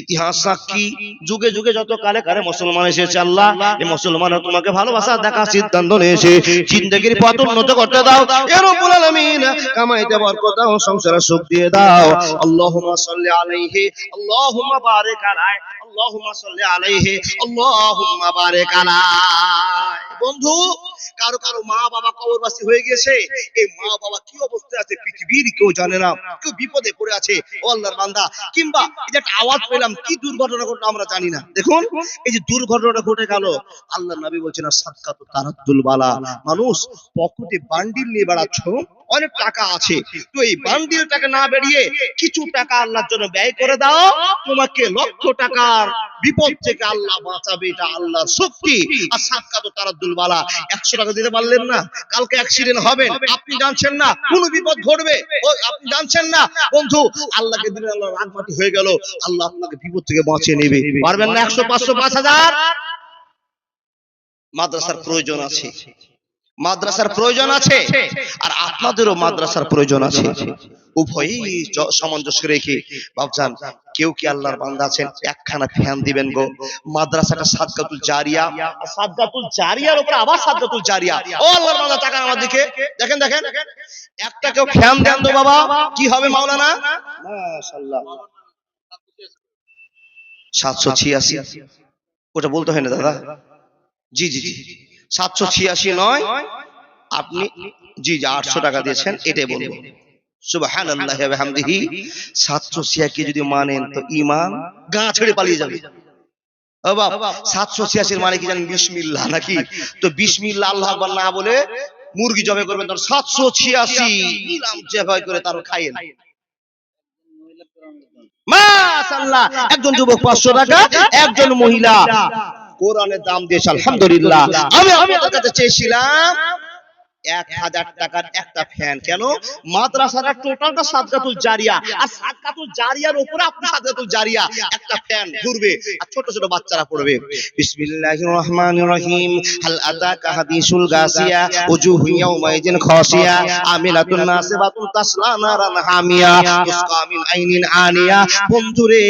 ইতিহাস সাক্ষী, যুগে যুগে যত কালে কালে মুসলমান এসেছে, আল্লাহ এই মুসলমানরা তোমাকে ভালোবাসা দেখা সিদ্ধান্ত নিয়েছে। জিন্দেগির পথ উন্নত করতে দাও ইয়া রাব্বুল আলামিন, কামাইতে বরকত দাও, সংসারে সুখ দিয়ে দাও। আল্লাহুম্মা সাল্লি আলাইহি, আল্লাহুম্মা বারিক আলাইহি, আল্লাহুম্মা সাল্লি আলাইহি, আল্লাহুম্মা বারিক আলাইহি। বন্ধু, কারো কারো মা বাবা কবরবাসী হয়ে গেছে, এই মা বাবা কি অবস্থায় আছে পৃথিবীর কেউ জানে না। কেউ বিপদে পড়ে আছে, ও আল্লাহর বান্দা, কিংবা এই যে একটা আওয়াজ পেলাম, কি দুর্ঘটনা ঘটলো আমরা জানি না। দেখুন, এই যে দুর্ঘটনা ঘটে গেল, আল্লাহর নবী বলছেন সাদকাতু তারাদ্দুল বালা, মানুষ পকেটে বান্ডিল নিয়ে বেড়াচ্ছ, অনেক টাকা আছে, তো এই বান্ডিলটাকে না বেরিয়ে কিছু টাকা আল্লাহর জন্য ব্যয় করে দাও, তোমাকে লক্ষ টাকার বিপদ থেকে আল্লাহ বাঁচাবে, এটা আল্লাহর শক্তি। আর সাদকাতু তারাদ্দুল বালা, 100 টাকা দিতে পারলেন না, কালকে অ্যাক্সিডেন্ট হবে, আপনি জানছেন না, কোন বিপদ ঘটবে, আপনি জানছেন না বন্ধু, আল্লাহকে দিলে আল্লাহ রাগমাটি হয়ে গেল, আল্লাহ আপনাকে বিপদ থেকে বাঁচিয়ে নেবে। পারবেন না 100, 500, 5000? মাদ্রাসার প্রয়োজন আছে, মাদ্রাসার প্রয়োজন আছে, আর আপনাদেরও মাদ্রাসার প্রয়োজন আছে। উভয়ই সামঞ্জস্য রেখে বাপজান, কেউ কি আল্লাহর বান্দা আছেন একখানা ফ্যান দিবেন গো? মাদ্রাসাটা সাদকাতুল জারিয়া, সাদকাতুল জারিয়ার উপর আবার সাদকাতুল জারিয়া। ও আল্লাহর বান্দা, তাকান আমার দিকে, দেখেন দেখেন, একটা কেউ ফ্যান দেন তো বাবা, কি হবে মাওলানা? মাশাআল্লাহ, 786, ওটা বলতে হয় না দাদা, জি জি জি, 786 নয়, আপনি জি জি 800 টাকা দিয়েছেন, এটাই বলবো। সুবহানাল্লাহি ওয়া বিহামদিহি। 786 যদি মানেন তো ঈমান গা ছেড়ে পালিয়ে যাবে। ও বাপ, 786 মানে কি জানেন? বিসমিল্লাহ নাকি? তো বিসমিল্লাহ আল্লাহু আকবার না বলে মুরগি জবাই করবেন, তখন 786 নিলাম জবাই করে তারও খাইয়েন। মাশাআল্লাহ, একজন যুবক 500 টাকা, একজন মহিলা কোরআনের দাম দিয়েছে, আলহামদুলিল্লাহ। আমি আপনাদের কাছে চেয়েছিলাম 1000 টাকার একটা ফ্যান। কেন? মাদ্রাসার টোটালটা সাদকাতুল জারিয়া, আর সাদকাতুল জারিয়ার উপরে আপনি সাদকাতুল জারিয়া, একটা ফ্যান ঘুরবে আর ছোট ছোট বাচ্চারা পড়বে। বিসমিল্লাহির রহমানির রহিম। হাল আতাকা হাদিসুল গাসিয়া উজুহু ইয়াউমাইযিন খাসিয়া আমিলাতুন নাসিবাতুন তাসলা নারান হামিয়া তুসকা মিন আইনিন আনিয়া। বন্ধুরে,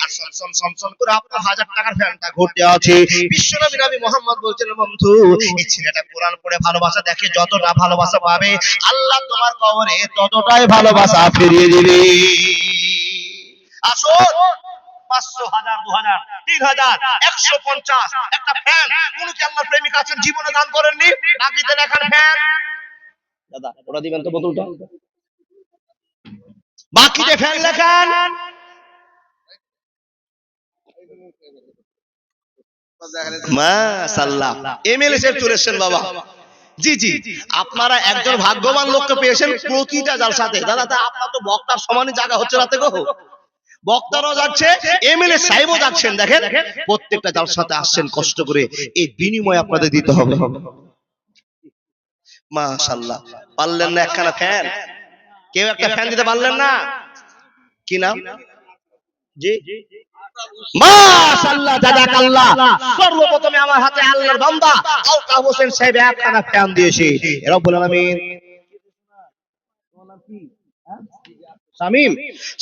আর সনসন করে আপনার 1000 টাকার ফ্যানটা ঘুরতে আছে। বিশ্বনবী নবী মুহাম্মদ বলছেন, বন্ধু, এই ছেলেটা কোরআন পড়ে ভালোবাসা দেখে, যতটা ভালোবাসা পাবে আল্লাহ তোমার কবরে ততটাই ভালোবাসা ফিরিয়ে দিবে। আসুন, 500, 1000, 2000, 3000, 150 একটা ফ্যান, কোন কি আল্লাহর প্রেমিক আছেন জীবনে দান করেননি? বাকিতে লেখার ফ্যান দাদা, ওটা দিবেন তো বোতলটা, বাকিতে ফ্যান লেখান। মাশাআল্লাহ, এমএলএ সাহেব চলে এসেছেন বাবা। জি জি, আপনারা একজন ভাগ্যবান লোককে পেয়েছেন প্রতিটা জালসাতে। দাদা, তা আপনার তো বক্তার সমানই জায়গা হচ্ছে রাতে গো, বক্তারাও যাচ্ছে, এমএলএ সাহেবও যাচ্ছেন। দেখেন, প্রত্যেকটা জালসাতে আসছেন কষ্ট করে, এই বিনিময় আপনাদের দিতে হবে। মাশাআল্লাহ, পারলেন না একখানা ফ্যান? কেউ একটা ফ্যান দিতে পারলেন না? কি নাম? জি, মাশাআল্লাহ, জাযাকাল্লাহ। সর্বপ্রথমে আমার হাতে আল্লাহর বান্দা আলতাফ হোসেন সাহেব একখানা ফ্যান দিয়েছে। রব্বুল আলামিন, শামিম,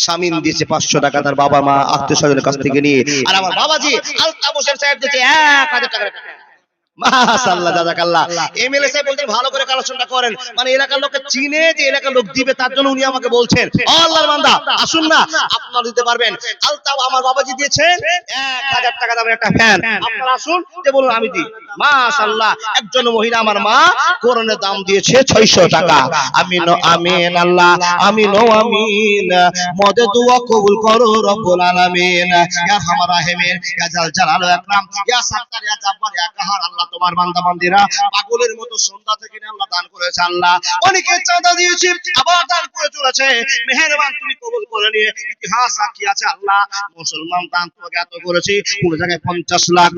শামিম দিয়েছে 500 টাকা তার বাবা মা আত্মীয় স্বজনের কাছ থেকে নিয়ে। আর আমার বাবাজি আলতাফ হোসেন সাহেব দিয়েছে 1000 টাকা। মাশাআল্লাহ, জাযাকাল্লাহ। এমএলএ সাহেব বলতেন ভালো করে কালেকশনটা করেন, মানে এলাকার লোকে চিনে যে এলাকার লোক দিবে, তার জন্য উনি আমাকে বলছেন, আল্লাহর বান্দা আসুন না, আপনারা দিতে পারবেন। আলতাফ আমার বাবাজি দিয়েছেন 1000 টাকা দামের একটা ফ্যান, আপনারা আসুন, যে বলুন আমি দিই। মাশাআল্লাহ, একজন মহিলা আমার মা কোরআনের দাম দিয়েছে 600 টাকা। আমিন আমিন আল্লাহ, আমিন ও আমিন। মদে দোয়া কবুল করো রব্বুল আলামিন। ইয়া আরহামার রাহিমিন, ইয়া জাল জালাল ওয়া ইকরাম, ইয়া সাত্তার, ইয়া জাব্বার, ইয়া কাহার। আল্লাহ তোমার বান্দা বান্দীরা পাগলের মতো সন্ধ্যা থেকে আল্লাহ দান করেছে। আল্লাহ অনেকে চাঁদা দিয়েছে, আবার দান করে চলেছে। মেহেরবান তুমি কবুল করে নিয়ে, ইতিহাস সাক্ষী আছে আল্লাহ, মুসলমান দান তো এত করেছি, কোন জায়গায় 50 লাখ,